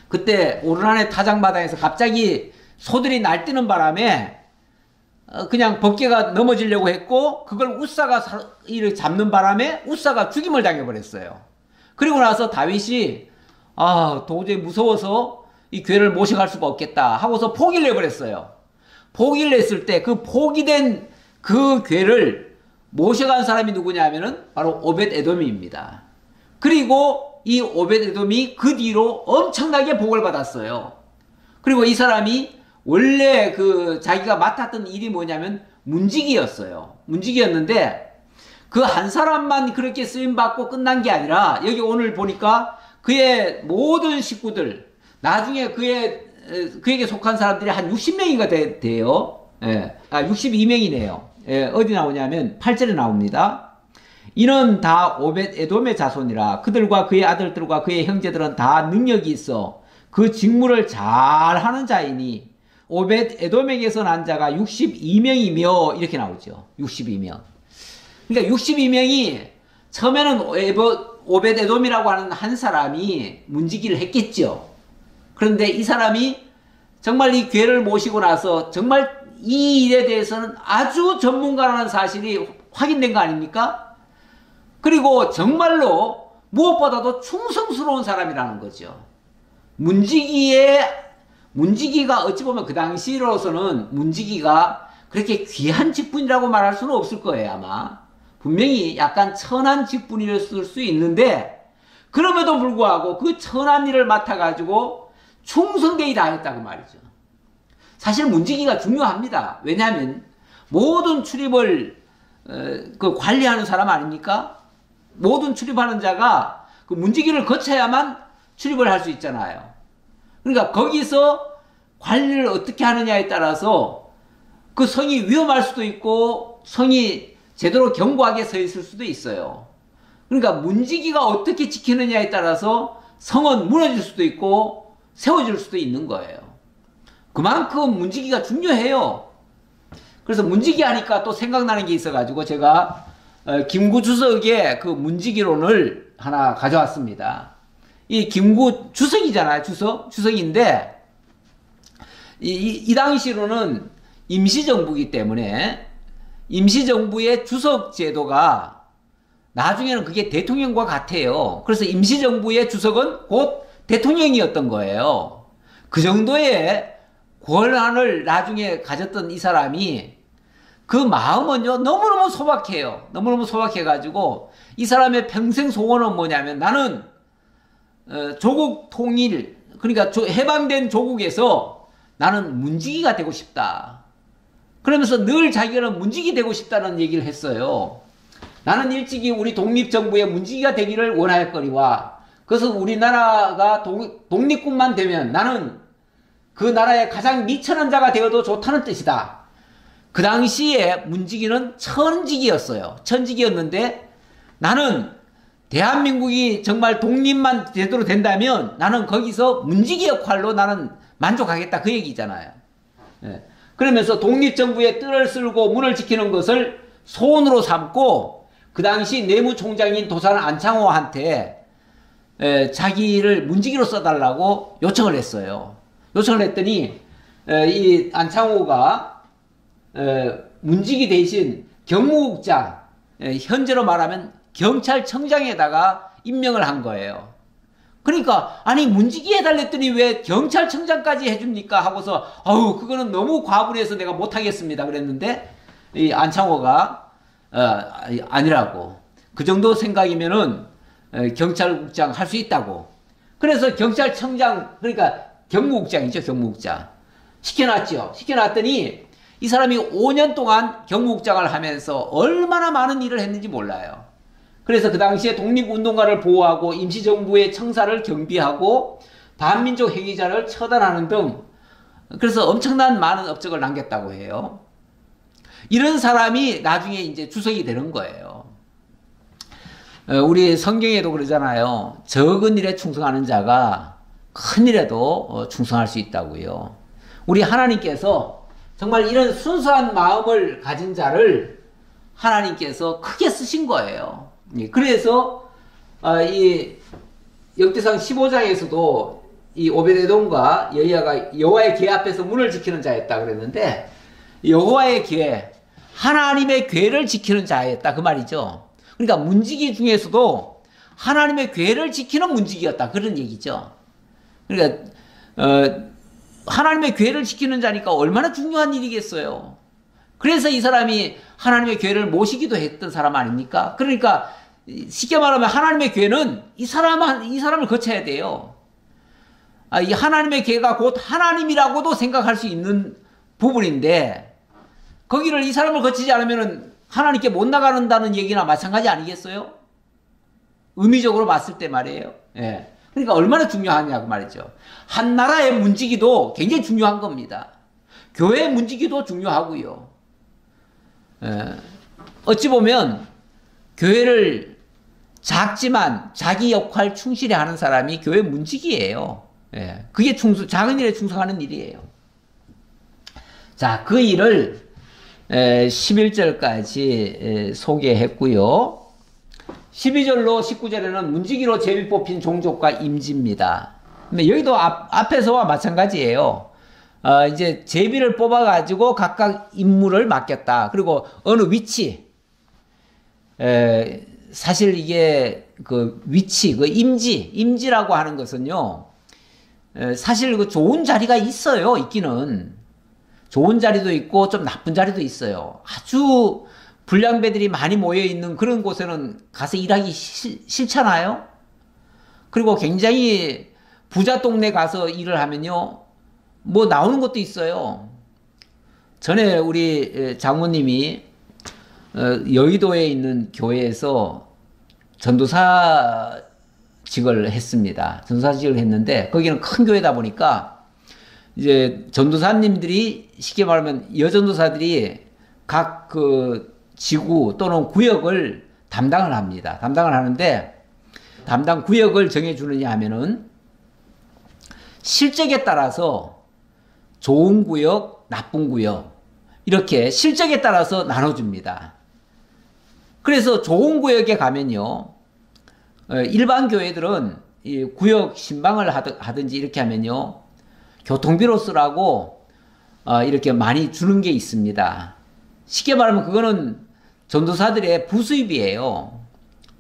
그때 오르난의 타작마당에서 갑자기 소들이 날뛰는 바람에 그냥 벗개가 넘어지려고 했고, 그걸 웃사가 이를 잡는 바람에 웃사가 죽임을 당해버렸어요. 그리고 나서 다윗이 도저히 무서워서 이 궤를 모셔갈 수가 없겠다 하고서 포기를 해버렸어요. 포기를 했을 때 그 포기된 그 궤를 모셔간 사람이 누구냐 하면은 바로 오벳 에돔입니다. 그리고 이 오벳 에돔이 그 뒤로 엄청나게 복을 받았어요. 그리고 이 사람이 원래 자기가 맡았던 일이 뭐냐면 문지기였어요. 문지기였는데 그 한 사람만 그렇게 쓰임받고 끝난 게 아니라 여기 오늘 보니까 그의 모든 식구들, 나중에 그에게 속한 사람들이 한 60명인가 돼요. 예. 62명이네요. 예, 어디 나오냐면 8절에 나옵니다. 이는 다 오벳 에돔의 자손이라. 그들과 그의 아들들과 그의 형제들은 다 능력이 있어 그 직무를 잘하는 자이니 오벳 에돔에게서 난 자가 62명이며 이렇게 나오죠. 62명. 그러니까 62명이 처음에는 오벳 에돔이라고 하는 한 사람이 문지기를 했겠죠. 그런데 이 사람이 정말 이 궤를 모시고 나서 정말 이 일에 대해서는 아주 전문가라는 사실이 확인된 거 아닙니까? 그리고 정말로 무엇보다도 충성스러운 사람이라는 거죠. 문지기가 어찌 보면 그 당시로서는 문지기가 그렇게 귀한 직분이라고 말할 수는 없을 거예요, 아마. 분명히 약간 천한 직분이었을 수 있는데, 그럼에도 불구하고 그 천한 일을 맡아가지고 충성되이 다했다 그 말이죠. 사실 문지기가 중요합니다. 왜냐하면 모든 출입을 관리하는 사람 아닙니까? 모든 출입하는 자가 그 문지기를 거쳐야만 출입을 할 수 있잖아요. 그러니까 거기서 관리를 어떻게 하느냐에 따라서 그 성이 위험할 수도 있고 성이 제대로 견고하게 서 있을 수도 있어요. 그러니까 문지기가 어떻게 지키느냐에 따라서 성은 무너질 수도 있고 세워질 수도 있는 거예요. 그만큼 문지기가 중요해요. 그래서 문지기 하니까 또 생각나는 게 있어가지고 제가 김구 주석의 그 문지기론을 하나 가져왔습니다. 이 김구 주석이잖아요. 주석인데 이 당시로는 임시정부이기 때문에 임시정부의 주석 제도가 나중에는 그게 대통령과 같아요. 그래서 임시정부의 주석은 곧 대통령이었던 거예요. 그 정도의 권한을 나중에 가졌던 이 사람이 그 마음은요, 너무너무 소박해요. 너무너무 소박해가지고 이 사람의 평생 소원은 뭐냐면 나는 조국 통일, 그러니까 해방된 조국에서 나는 문지기가 되고 싶다. 그러면서 늘 자기는 문지기 되고 싶다는 얘기를 했어요. 나는 일찍이 우리 독립정부의 문지기가 되기를 원하였거니와 그래서 우리나라가 독립군만 되면 나는 그 나라의 가장 미천한 자가 되어도 좋다는 뜻이다. 그 당시에 문지기는 천직이었어요. 천직이었는데 나는 대한민국이 정말 독립만 제대로 된다면 나는 거기서 문지기 역할로 나는 만족하겠다. 그 얘기잖아요. 예. 그러면서 독립정부의 뜰을 쓸고 문을 지키는 것을 소원으로 삼고 그 당시 내무총장인 도산 안창호한테 자기를 문지기로 써달라고 요청을 했어요. 요청을 했더니 이 안창호가 문지기 대신 경무국장, 현재로 말하면 경찰청장에다가 임명을 한 거예요. 그러니까 아니 문지기 해달랬더니 왜 경찰청장까지 해줍니까 하고서 그거는 너무 과분해서 내가 못하겠습니다 그랬는데 이 안창호가 아니라고, 그 정도 생각이면은 경찰국장 할 수 있다고. 그래서 경찰청장, 그러니까 경무국장이죠. 경무국장 시켜놨죠. 시켜놨더니 이 사람이 5년 동안 경무국장을 하면서 얼마나 많은 일을 했는지 몰라요. 그래서 그 당시에 독립운동가를 보호하고 임시정부의 청사를 경비하고 반민족 행위자를 처단하는 등 그래서 엄청난 많은 업적을 남겼다고 해요. 이런 사람이 나중에 이제 주석이 되는 거예요. 우리 성경에도 그러잖아요. 적은 일에 충성하는 자가 큰 일에도 충성할 수 있다고요. 우리 하나님께서 정말 이런 순수한 마음을 가진 자를 하나님께서 크게 쓰신 거예요. 그래서 이 역대상 15장에서도 이 오베데돔과 여호와의 궤 앞에서 문을 지키는 자였다 그랬는데 여호와의 궤, 하나님의 궤를 지키는 자였다 그 말이죠. 그러니까 문지기 중에서도 하나님의 궤를 지키는 문지기였다 그런 얘기죠. 그러니까 하나님의 궤를 지키는 자니까 얼마나 중요한 일이겠어요. 그래서 이 사람이 하나님의 궤를 모시기도 했던 사람 아닙니까? 그러니까 쉽게 말하면 하나님의 궤는 이 사람을 거쳐야 돼요. 이 하나님의 궤가 곧 하나님이라고도 생각할 수 있는 부분인데 거기를 이 사람을 거치지 않으면 하나님께 못 나가는다는 얘기나 마찬가지 아니겠어요? 의미적으로 봤을 때 말이에요. 예. 그러니까 얼마나 중요하냐고 말이죠. 한 나라의 문지기도 굉장히 중요한 겁니다. 교회 문지기도 중요하고요. 어찌 보면 교회를 작지만 자기 역할 충실히 하는 사람이 교회 문지기예요. 그게 작은 일에 충성하는 일이에요. 자, 그 일을 11절까지 소개했고요. 12절로 19절에는 문지기로 제비 뽑힌 종족과 임지입니다. 근데 여기도 앞에서와 마찬가지예요. 이제 제비를 뽑아가지고 각각 임무를 맡겼다. 그리고 어느 위치, 사실 이게 그 위치, 그 임지라고 하는 것은요, 사실 그 좋은 자리가 있어요. 있기는. 좋은 자리도 있고 좀 나쁜 자리도 있어요. 아주 불량배들이 많이 모여있는 그런 곳에는 가서 일하기 싫잖아요. 그리고 굉장히 부자 동네 가서 일을 하면요, 뭐 나오는 것도 있어요. 전에 우리 장모님이 여의도에 있는 교회에서 전도사직을 했습니다. 전도사직을 했는데 거기는 큰 교회다 보니까 이제 전도사님들이 쉽게 말하면 여전도사들이 각 그 지구 또는 구역을 담당을 합니다. 담당을 하는데 담당 구역을 정해주느냐 하면은 실적에 따라서 좋은 구역, 나쁜 구역 이렇게 실적에 따라서 나눠줍니다. 그래서 좋은 구역에 가면요, 일반 교회들은 이 구역 신방을 하든지 이렇게 하면요, 교통비로 쓰라고 이렇게 많이 주는 게 있습니다. 쉽게 말하면 그거는 전도사들의 부수입이에요.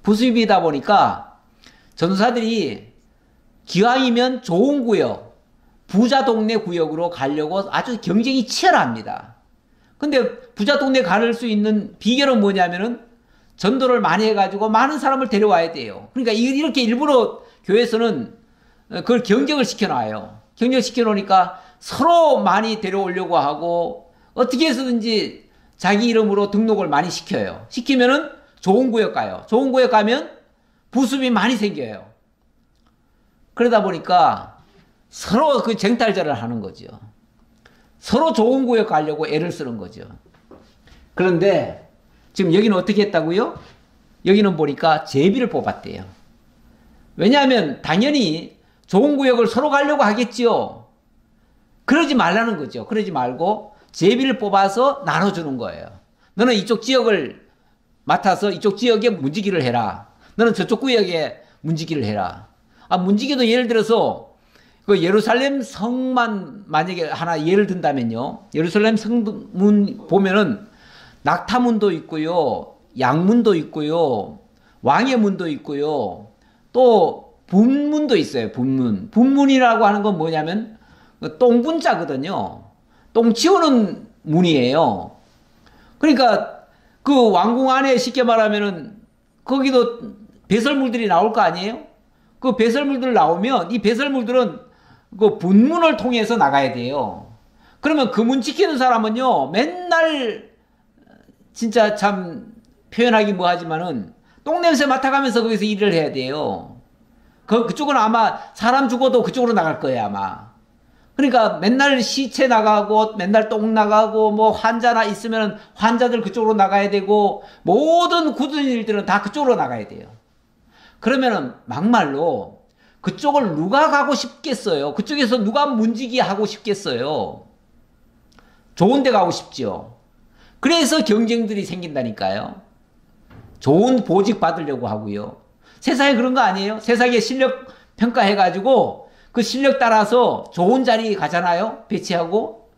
부수입이다 보니까 전도사들이 기왕이면 좋은 구역, 부자 동네 구역으로 가려고 아주 경쟁이 치열합니다. 근데 부자 동네 갈 수 있는 비결은 뭐냐면은 전도를 많이 해가지고 많은 사람을 데려와야 돼요. 그러니까 이렇게 일부러 교회에서는 그걸 경쟁을 시켜놔요. 경쟁시켜 놓으니까 서로 많이 데려오려고 하고 어떻게 해서든지 자기 이름으로 등록을 많이 시켜요. 시키면은 좋은 구역 가요. 좋은 구역 가면 부습이 많이 생겨요. 그러다 보니까 서로 그 쟁탈전을 하는 거죠. 서로 좋은 구역 가려고 애를 쓰는 거죠. 그런데 지금 여기는 어떻게 했다고요? 여기는 보니까 제비를 뽑았대요. 왜냐하면 당연히 좋은 구역을 서로 가려고 하겠지요. 그러지 말라는 거죠. 그러지 말고 제비를 뽑아서 나눠주는 거예요. 너는 이쪽 지역을 맡아서 이쪽 지역에 문지기를 해라. 너는 저쪽 구역에 문지기를 해라. 문지기도 예를 들어서 그 예루살렘 성만 만약에 하나 예를 든다면요. 예루살렘 성문 보면은 낙타문도 있고요. 양문도 있고요. 왕의 문도 있고요. 또 분문도 있어요. 분문. 분문이라고 하는 건 뭐냐면 똥분자거든요. 똥 치우는 문이에요. 그러니까 그 왕궁 안에 쉽게 말하면은 거기도 배설물들이 나올 거 아니에요? 그 배설물들 나오면 이 배설물들은 그 분문을 통해서 나가야 돼요. 그러면 그 문 지키는 사람은요, 맨날 진짜 참 표현하기 뭐하지만은 똥냄새 맡아가면서 거기서 일을 해야 돼요. 그쪽은 아마 사람 죽어도 그쪽으로 나갈 거예요, 아마. 그러니까 맨날 시체 나가고 맨날 똥 나가고 뭐 환자나 있으면 환자들 그쪽으로 나가야 되고 모든 굳은 일들은 다 그쪽으로 나가야 돼요. 그러면은 막말로 그쪽을 누가 가고 싶겠어요? 그쪽에서 누가 문지기 하고 싶겠어요? 좋은 데 가고 싶죠. 그래서 경쟁들이 생긴다니까요. 좋은 보직 받으려고 하고요. 세상에 그런 거 아니에요? 세상에 실력 평가해가지고 그 실력 따라서 좋은 자리 가잖아요? 배치하고.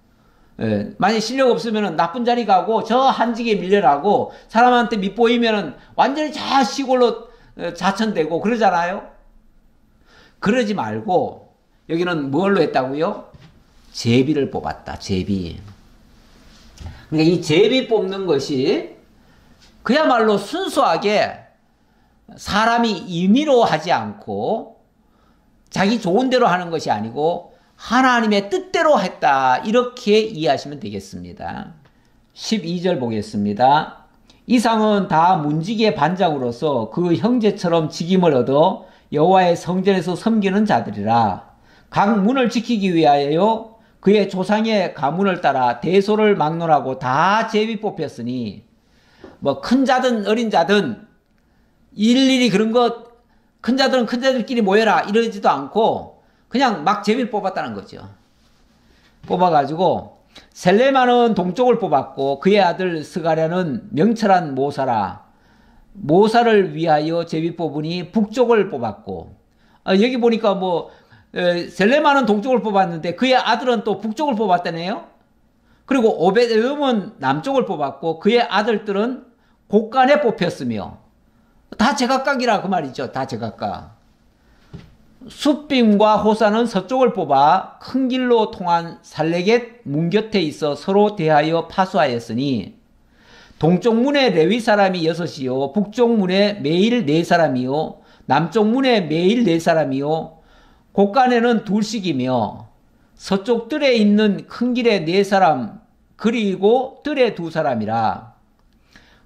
예, 만약 실력 없으면 나쁜 자리 가고 저 한직에 밀려나고 사람한테 밑보이면 완전히 저 시골로 자천되고 그러잖아요? 그러지 말고 여기는 뭘로 했다고요? 제비를 뽑았다. 제비. 그러니까 이 제비 뽑는 것이 그야말로 순수하게 사람이 임의로 하지 않고 자기 좋은 대로 하는 것이 아니고 하나님의 뜻대로 했다. 이렇게 이해하시면 되겠습니다. 12절 보겠습니다. 이상은 다 문지기의 반장으로서 그 형제처럼 직임을 얻어 여호와의 성전에서 섬기는 자들이라. 각 문을 지키기 위하여 그의 조상의 가문을 따라 대소를 막론하고 다 제비 뽑혔으니 뭐 큰 자든 어린 자든 일일이 그런 것 큰 자들은 큰 자들끼리 모여라 이러지도 않고 그냥 막 제비를 뽑았다는 거죠. 뽑아가지고 셀레마는 동쪽을 뽑았고 그의 아들 스가랴는 명철한 모사라. 모사를 위하여 제비 뽑으니 북쪽을 뽑았고 여기 보니까 뭐 셀레마는 동쪽을 뽑았는데 그의 아들은 또 북쪽을 뽑았다네요. 그리고 오벳에돔은 남쪽을 뽑았고 그의 아들들은 곳간에 뽑혔으며 다 제각각이라 그 말이죠. 다 제각각. 숫빔과 호사는 서쪽을 뽑아 큰 길로 통한 살레겟 문 곁에 있어 서로 대하여 파수하였으니 동쪽 문에 레위 사람이 6이요 북쪽 문에 매일 4사람이요 남쪽 문에 매일 4사람이요 곳간에는 2씩이며 서쪽 뜰에 있는 큰 길에 4사람 그리고 뜰에 2사람이라.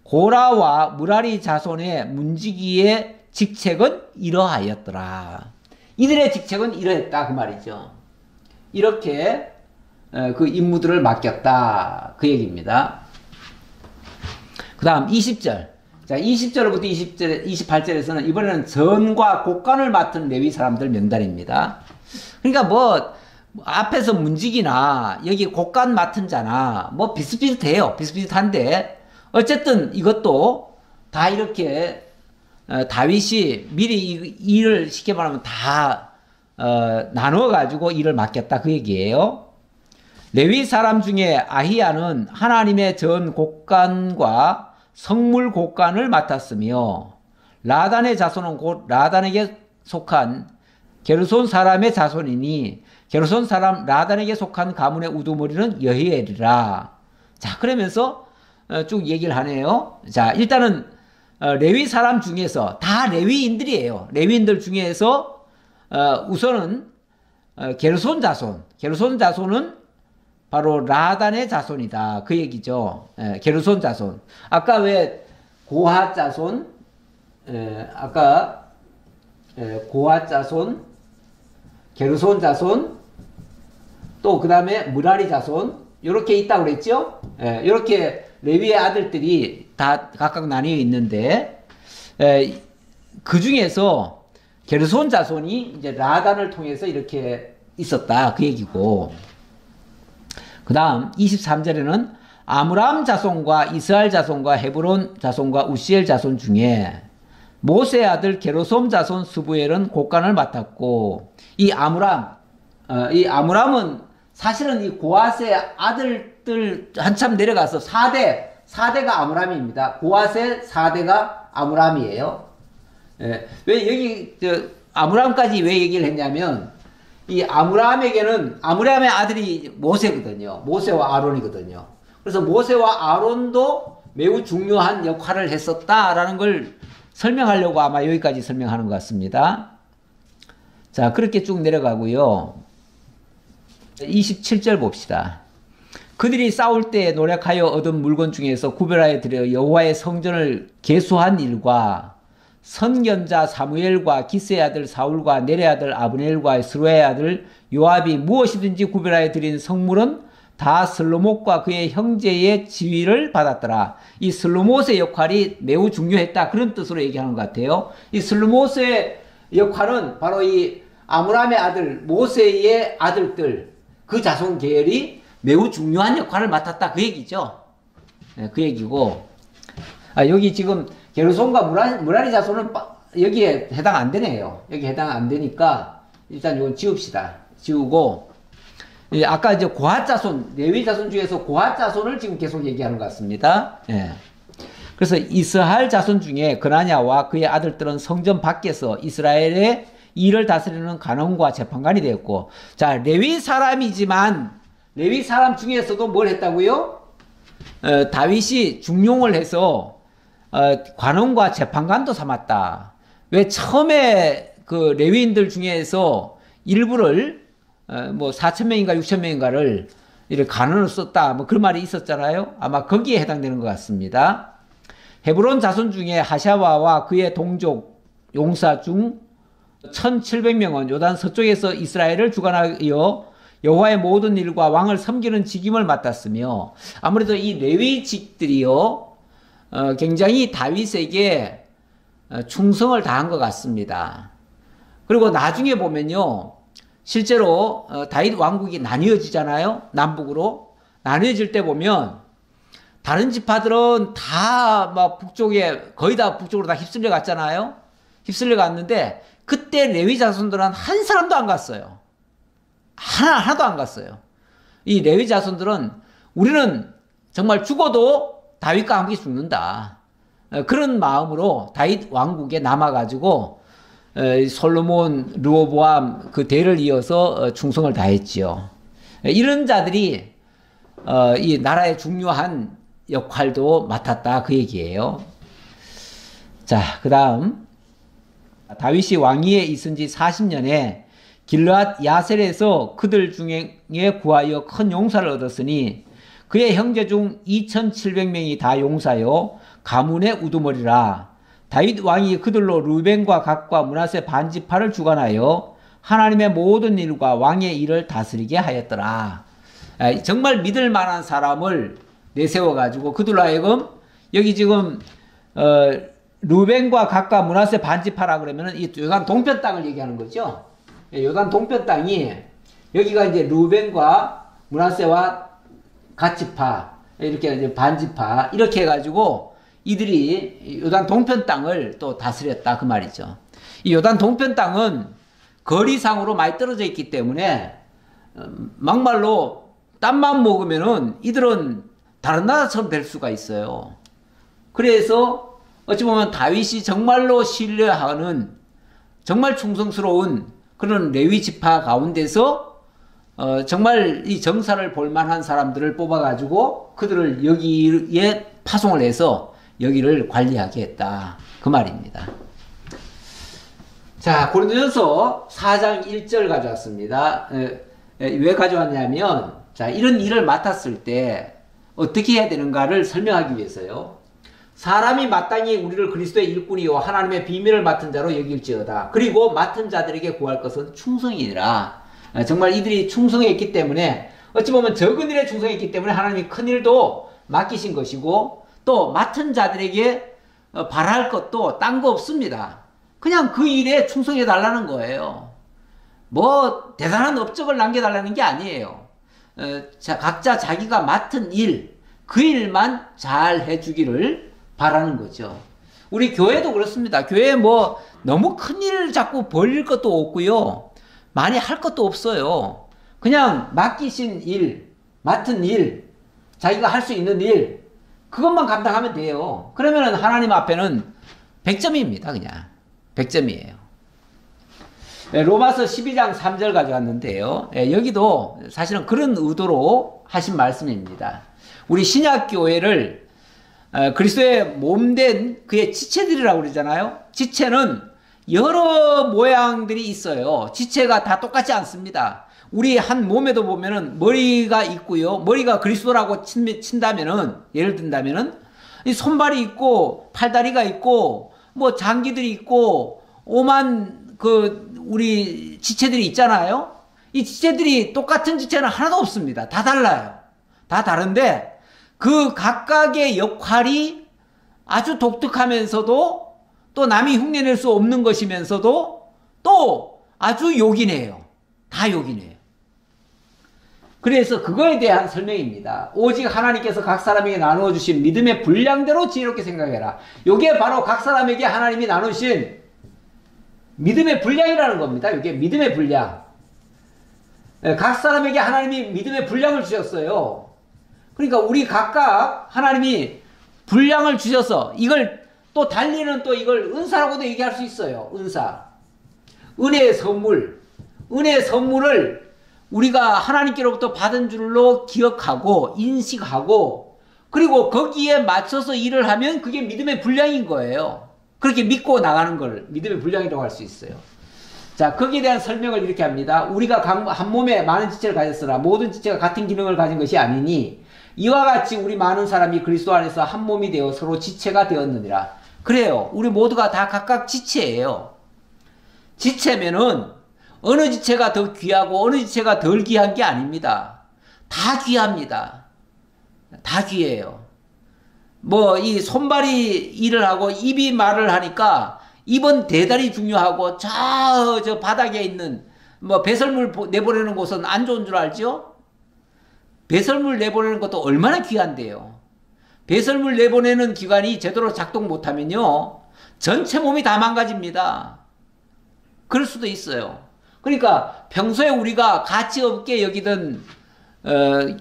고라와 무라리 자손의 문지기의 직책은 이러하였더라. 이들의 직책은 이러했다 그 말이죠. 이렇게 그 임무들을 맡겼다 그 얘기입니다. 그 다음 20절. 자, 20절부터 28절에서는 이번에는 전과 곳간을 맡은 레위 사람들 명단입니다. 그러니까 뭐 앞에서 문지기나 여기 곳간 맡은 자나 뭐 비슷비슷해요. 비슷비슷한데 어쨌든 이것도 다 이렇게 다윗이 미리 일을 쉽게 말하면 다 나누어 가지고 일을 맡겼다 그 얘기예요. 레위 사람 중에 아히야는 하나님의 전 곳간과 성물 곳간을 맡았으며 라단의 자손은 곧 라단에게 속한 게르손 사람의 자손이니 게르손 사람 라단에게 속한 가문의 우두머리는 여히엘이라. 자, 그러면서 쭉 얘기를 하네요. 자, 일단은 레위 사람 중에서 다 레위인들이에요. 레위인들 중에서 우선은 게르손 자손은 바로 라단의 자손이다. 그 얘기죠. 게르손 자손. 아까 왜 고핫 자손, 고핫 자손, 게르손 자손, 또 그 다음에 무라리 자손, 요렇게 있다고 그랬죠? 요렇게 레위의 아들들이 다 각각 나뉘어 있는데, 그 중에서 게르손 자손이 이제 라단을 통해서 이렇게 있었다. 그 얘기고. 그 다음 23절에는 아므람 자손과 이스라엘 자손과 헤브론 자손과 우시엘 자손 중에 모세의 아들 게르솜 자손 스부엘은 곡간을 맡았고, 이 아므람은 사실은 이 고핫의 아들들 한참 내려가서 4대가 아므람입니다. 고핫의 4대가 아므람이에요. 왜 여기 아므람까지 왜 얘기를 했냐면, 이 아므람의 아들이 모세거든요. 모세와 아론이거든요. 그래서 모세와 아론도 매우 중요한 역할을 했었다라는 걸 설명하려고 아마 여기까지 설명하는 것 같습니다. 자, 그렇게 쭉 내려가고요. 27절 봅시다. 그들이 싸울 때 노력하여 얻은 물건 중에서 구별하여 드려 여호와의 성전을 계수한 일과 선견자 사무엘과 기스의 아들 사울과 넬의 아들 아브넬과 스루의 아들 요압이 무엇이든지 구별하여 드린 성물은 다 슬로못과 그의 형제의 지위를 받았더라. 이 슬로못의 역할이 매우 중요했다. 그런 뜻으로 얘기하는 것 같아요. 이 슬로못의 역할은 바로 이 아므람의 아들 모세의 아들들 그 자손 계열이 매우 중요한 역할을 맡았다. 그 얘기죠. 그 얘기고, 여기 지금 게르손과 무라리 자손은 여기에 해당 안 되네요. 여기 해당 안 되니까 일단 이건 지웁시다. 지우고, 아까 이제 고핫 자손, 레위 자손 중에서 고핫 자손을 지금 계속 얘기하는 것 같습니다. 그래서 이스라엘 자손 중에 그나냐와 그의 아들들은 성전 밖에서 이스라엘의 일을 다스리는 간원과 재판관이 되었고, 자, 레위 사람이지만 레위 사람 중에서도 뭘 했다고요? 다윗이 중용을 해서 관원과 재판관도 삼았다. 왜 처음에 그 레위인들 중에서 일부를 뭐 4,000명인가 6,000명인가를 이렇게 간원을 썼다. 뭐 그런 말이 있었잖아요. 아마 거기에 해당되는 것 같습니다. 헤브론 자손 중에 하샤와와 그의 동족 용사 중 1,700명은 요단 서쪽에서 이스라엘을 주관하여 여호와의 모든 일과 왕을 섬기는 직임을 맡았으며, 아무래도 이 레위직들이요 굉장히 다윗에게 충성을 다한 것 같습니다. 그리고 나중에 보면요, 실제로 다윗 왕국이 나뉘어지잖아요. 남북으로 나뉘어질 때 보면 다른 지파들은 다 막 북쪽에 거의 다 북쪽으로 다 휩쓸려 갔잖아요. 휩쓸려 갔는데 그때 레위 자손들은 한 사람도 안 갔어요. 하나도 안 갔어요. 이 레위 자손들은 우리는 정말 죽어도 다윗과 함께 죽는다. 그런 마음으로 다윗 왕국에 남아가지고 솔로몬, 르호보암 그 대를 이어서 충성을 다했지요. 이런 자들이 이 나라의 중요한 역할도 맡았다. 그 얘기예요. 자, 그 다음 다윗이 왕위에 있은 지 40년에 길르앗 야셀에서 그들 중에 구하여 큰 용사를 얻었으니 그의 형제 중 2,700명이 다 용사요 가문의 우두머리라. 다윗 왕이 그들로 루벤과 갓과 므낫세 반지파를 주관하여 하나님의 모든 일과 왕의 일을 다스리게 하였더라. 정말 믿을 만한 사람을 내세워가지고 그들로 하여금 여기 지금 루벤과 갓과 므낫세 반지파라 그러면은 이 요단 동편 땅을 얘기하는 거죠. 요단 동편 땅이 여기가 이제 루벤과 므낫세와 갓지파 이렇게 이제 반지파 이렇게 해가지고 이들이 요단 동편 땅을 또 다스렸다 그 말이죠. 이 요단 동편 땅은 거리상으로 많이 떨어져 있기 때문에 막말로 땀만 먹으면은 이들은 다른 나라처럼 될 수가 있어요. 그래서 어찌 보면 다윗이 정말로 신뢰하는 정말 충성스러운 그런 레위 지파 가운데서 정말 이 정사를 볼 만한 사람들을 뽑아가지고 그들을 여기에 파송을 해서 여기를 관리하게 했다. 그 말입니다. 자, 고린도전서 4장 1절 가져왔습니다. 왜 가져왔냐면, 자, 이런 일을 맡았을 때 어떻게 해야 되는가를 설명하기 위해서요. 사람이 마땅히 우리를 그리스도의 일꾼이요 하나님의 비밀을 맡은 자로 여길지어다. 그리고 맡은 자들에게 구할 것은 충성이니라. 정말 이들이 충성했기 때문에, 어찌 보면 적은 일에 충성했기 때문에 하나님이 큰 일도 맡기신 것이고, 또 맡은 자들에게 바랄 것도 딴 거 없습니다. 그냥 그 일에 충성해 달라는 거예요. 뭐 대단한 업적을 남겨달라는 게 아니에요. 각자 자기가 맡은 일, 그 일만 잘 해주기를 바라는 거죠. 우리 교회도 그렇습니다. 교회에 뭐 너무 큰 일을 자꾸 벌릴 것도 없고요. 많이 할 것도 없어요. 그냥 맡기신 일, 맡은 일, 자기가 할 수 있는 일, 그것만 감당하면 돼요. 그러면 하나님 앞에는 100점입니다. 그냥 100점이에요. 로마서 12장 3절 가져왔는데요. 여기도 사실은 그런 의도로 하신 말씀입니다. 우리 신약교회를 그리스도의 몸된 그의 지체들이라고 그러잖아요. 지체는 여러 모양들이 있어요. 지체가 다 똑같지 않습니다. 우리 한 몸에도 보면은 머리가 있고요. 머리가 그리스도라고 친다면은, 예를 든다면은, 이 손발이 있고, 팔다리가 있고, 뭐 장기들이 있고, 오만 우리 지체들이 있잖아요. 이 지체들이 똑같은 지체는 하나도 없습니다. 다 달라요. 다 다른데, 그 각각의 역할이 아주 독특하면서도 또 남이 흉내낼 수 없는 것이면서도 또 아주 요긴해요. 다 요긴해요. 그래서 그거에 대한 설명입니다. 오직 하나님께서 각 사람에게 나누어 주신 믿음의 분량대로 지혜롭게 생각해라. 이게 바로 각 사람에게 하나님이 나누신 믿음의 분량이라는 겁니다. 이게 믿음의 분량. 각 사람에게 하나님이 믿음의 분량을 주셨어요. 그러니까 우리 각각 하나님이 분량을 주셔서 이걸 또 달리는 또 이걸 은사라고도 얘기할 수 있어요. 은사. 은혜의 선물. 은혜의 선물을 우리가 하나님께로부터 받은 줄로 기억하고 인식하고 그리고 거기에 맞춰서 일을 하면 그게 믿음의 분량인 거예요. 그렇게 믿고 나가는 걸 믿음의 분량이라고 할 수 있어요. 자, 거기에 대한 설명을 이렇게 합니다. 우리가 한 몸에 많은 지체를 가졌으나 모든 지체가 같은 기능을 가진 것이 아니니 이와 같이 우리 많은 사람이 그리스도 안에서 한 몸이 되어 서로 지체가 되었느니라. 그래요. 우리 모두가 다 각각 지체예요. 지체면은 어느 지체가 더 귀하고 어느 지체가 덜 귀한 게 아닙니다. 다 귀합니다. 다 귀해요. 뭐 이 손발이 일을 하고 입이 말을 하니까 입은 대단히 중요하고 저 바닥에 있는 뭐 배설물 내보내는 곳은 안 좋은 줄 알죠? 배설물 내보내는 것도 얼마나 귀한데요. 배설물 내보내는 기관이 제대로 작동 못하면요 전체 몸이 다 망가집니다. 그럴 수도 있어요. 그러니까 평소에 우리가 가치 없게 여기던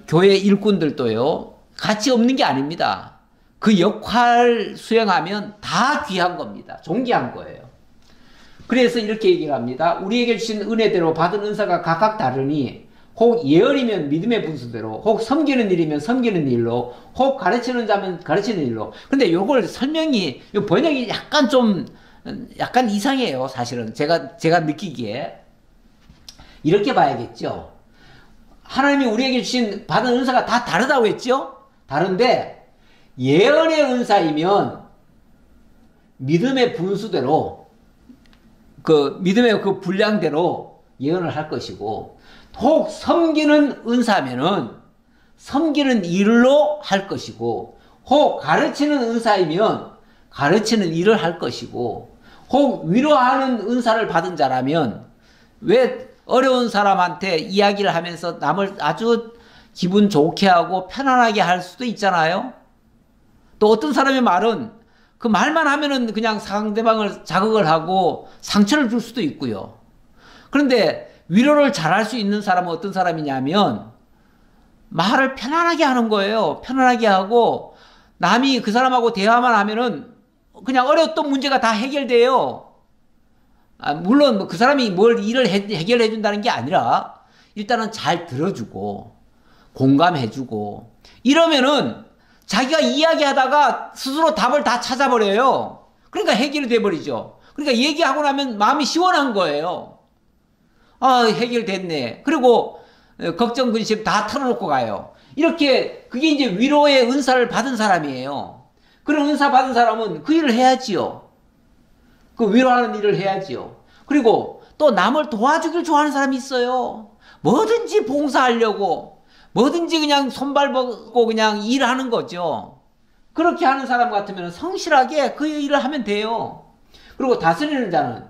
교회 일꾼들도요 가치 없는 게 아닙니다. 그 역할 수행하면 다 귀한 겁니다. 존귀한 거예요. 그래서 이렇게 얘기를 합니다. 우리에게 주신 은혜대로 받은 은사가 각각 다르니 혹 예언이면 믿음의 분수대로, 혹 섬기는 일이면 섬기는 일로, 혹 가르치는 자면 가르치는 일로. 근데 요걸 요 번역이 약간 이상해요, 사실은. 제가 느끼기에. 이렇게 봐야겠죠. 하나님이 우리에게 주신 받은 은사가 다 다르다고 했죠? 다른데, 예언의 은사이면 믿음의 분수대로, 믿음의 그 분량대로 예언을 할 것이고, 혹 섬기는 은사면은 섬기는 일로 할 것이고, 혹 가르치는 은사이면 가르치는 일을 할 것이고, 혹 위로하는 은사를 받은 자라면 왜 어려운 사람한테 이야기를 하면서 남을 아주 기분 좋게 하고 편안하게 할 수도 있잖아요. 또 어떤 사람의 말은 그 말만 하면은 그냥 상대방을 자극을 하고 상처를 줄 수도 있고요. 그런데 위로를 잘할 수 있는 사람은 어떤 사람이냐면 말을 편안하게 하는 거예요. 편안하게 하고 남이 그 사람하고 대화만 하면은 그냥 어려웠던 문제가 다 해결돼요. 물론 뭐 그 사람이 뭘 일을 해결해 준다는 게 아니라 일단은 잘 들어주고 공감해주고 이러면은 자기가 이야기하다가 스스로 답을 다 찾아버려요. 그러니까 해결이 돼버리죠. 그러니까 얘기하고 나면 마음이 시원한 거예요. 아, 해결됐네. 그리고 걱정 근심 다 털어놓고 가요. 이렇게 그게 이제 위로의 은사를 받은 사람이에요. 그런 은사 받은 사람은 그 일을 해야지요. 그 위로하는 일을 해야지요. 그리고 또 남을 도와주길 좋아하는 사람이 있어요. 뭐든지 봉사하려고 뭐든지 그냥 손발 뻗고 그냥 일하는 거죠. 그렇게 하는 사람 같으면 성실하게 그 일을 하면 돼요. 그리고 다스리는 자는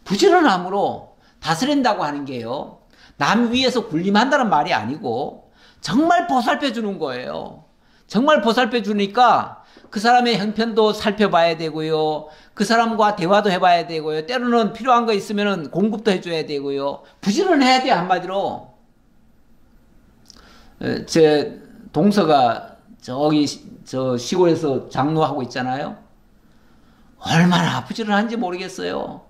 부지런함으로 다스린다고 하는 게요. 남 위에서 군림한다는 말이 아니고 정말 보살펴 주는 거예요. 정말 보살펴 주니까 그 사람의 형편도 살펴봐야 되고요. 그 사람과 대화도 해봐야 되고요. 때로는 필요한 거 있으면 공급도 해줘야 되고요. 부지런해야 돼, 한마디로. 제 동서가 저기 저 시골에서 장로하고 있잖아요. 얼마나 부지런한지 모르겠어요.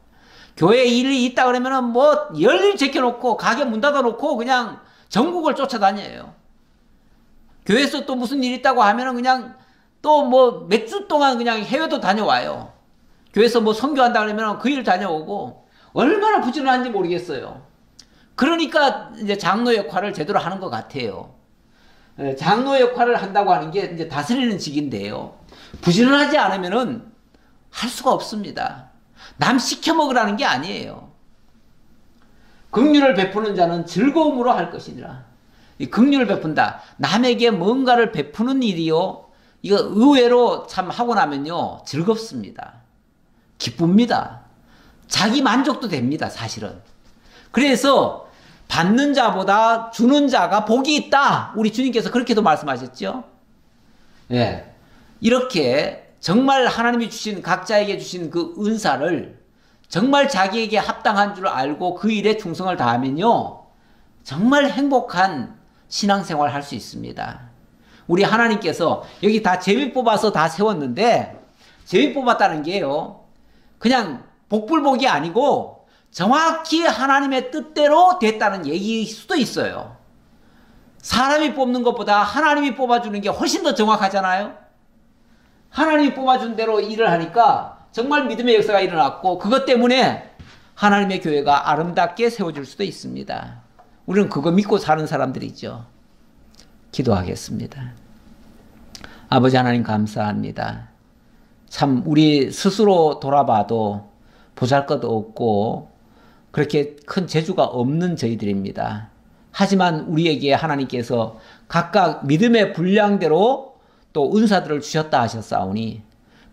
교회에 일이 있다 그러면은 뭐 열일 제껴놓고 가게 문 닫아놓고 그냥 전국을 쫓아다녀요. 교회에서 또 무슨 일 있다고 하면은 그냥 또 뭐 몇 주 동안 그냥 해외도 다녀와요. 교회에서 뭐 선교한다 그러면 그 일 다녀오고 얼마나 부지런한지 모르겠어요. 그러니까 이제 장로 역할을 제대로 하는 것 같아요. 장로 역할을 한다고 하는 게 이제 다스리는 직인데요. 부지런하지 않으면은 할 수가 없습니다. 남 시켜 먹으라는 게 아니에요. 긍휼을 베푸는 자는 즐거움으로 할 것이니라. 이 긍휼을 베푼다. 남에게 뭔가를 베푸는 일이요. 이거 의외로 참 하고 나면요. 즐겁습니다. 기쁩니다. 자기 만족도 됩니다. 사실은. 그래서 받는 자보다 주는 자가 복이 있다. 우리 주님께서 그렇게도 말씀하셨죠. 예. 이렇게 정말 하나님이 주신 각자에게 주신 그 은사를 정말 자기에게 합당한 줄 알고 그 일에 충성을 다하면요. 정말 행복한 신앙생활을 할 수 있습니다. 우리 하나님께서 여기 다 제비 뽑아서 다 세웠는데 제비 뽑았다는 게요. 그냥 복불복이 아니고 정확히 하나님의 뜻대로 됐다는 얘기일 수도 있어요. 사람이 뽑는 것보다 하나님이 뽑아주는 게 훨씬 더 정확하잖아요. 하나님이 뽑아준 대로 일을 하니까 정말 믿음의 역사가 일어났고 그것 때문에 하나님의 교회가 아름답게 세워질 수도 있습니다. 우리는 그거 믿고 사는 사람들이죠. 기도하겠습니다. 아버지 하나님 감사합니다. 참 우리 스스로 돌아봐도 보잘것없고 그렇게 큰 재주가 없는 저희들입니다. 하지만 우리에게 하나님께서 각각 믿음의 분량대로 또 은사들을 주셨다 하셨사오니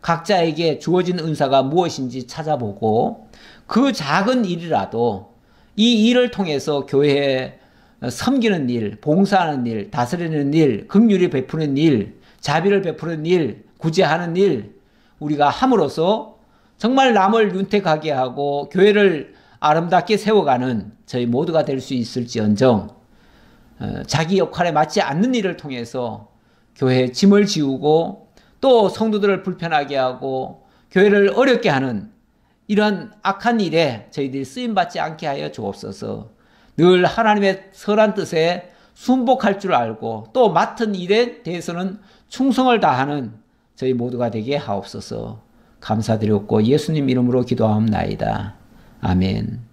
각자에게 주어진 은사가 무엇인지 찾아보고 그 작은 일이라도 이 일을 통해서 교회에 섬기는 일, 봉사하는 일, 다스리는 일, 긍휼히 베푸는 일, 자비를 베푸는 일, 구제하는 일 우리가 함으로써 정말 남을 윤택하게 하고 교회를 아름답게 세워가는 저희 모두가 될 수 있을지언정 자기 역할에 맞지 않는 일을 통해서 교회에 짐을 지우고 또 성도들을 불편하게 하고 교회를 어렵게 하는 이런 악한 일에 저희들이 쓰임받지 않게 하여 주옵소서. 늘 하나님의 선한 뜻에 순복할 줄 알고 또 맡은 일에 대해서는 충성을 다하는 저희 모두가 되게 하옵소서. 감사드렸고 예수님 이름으로 기도하옵나이다. 아멘.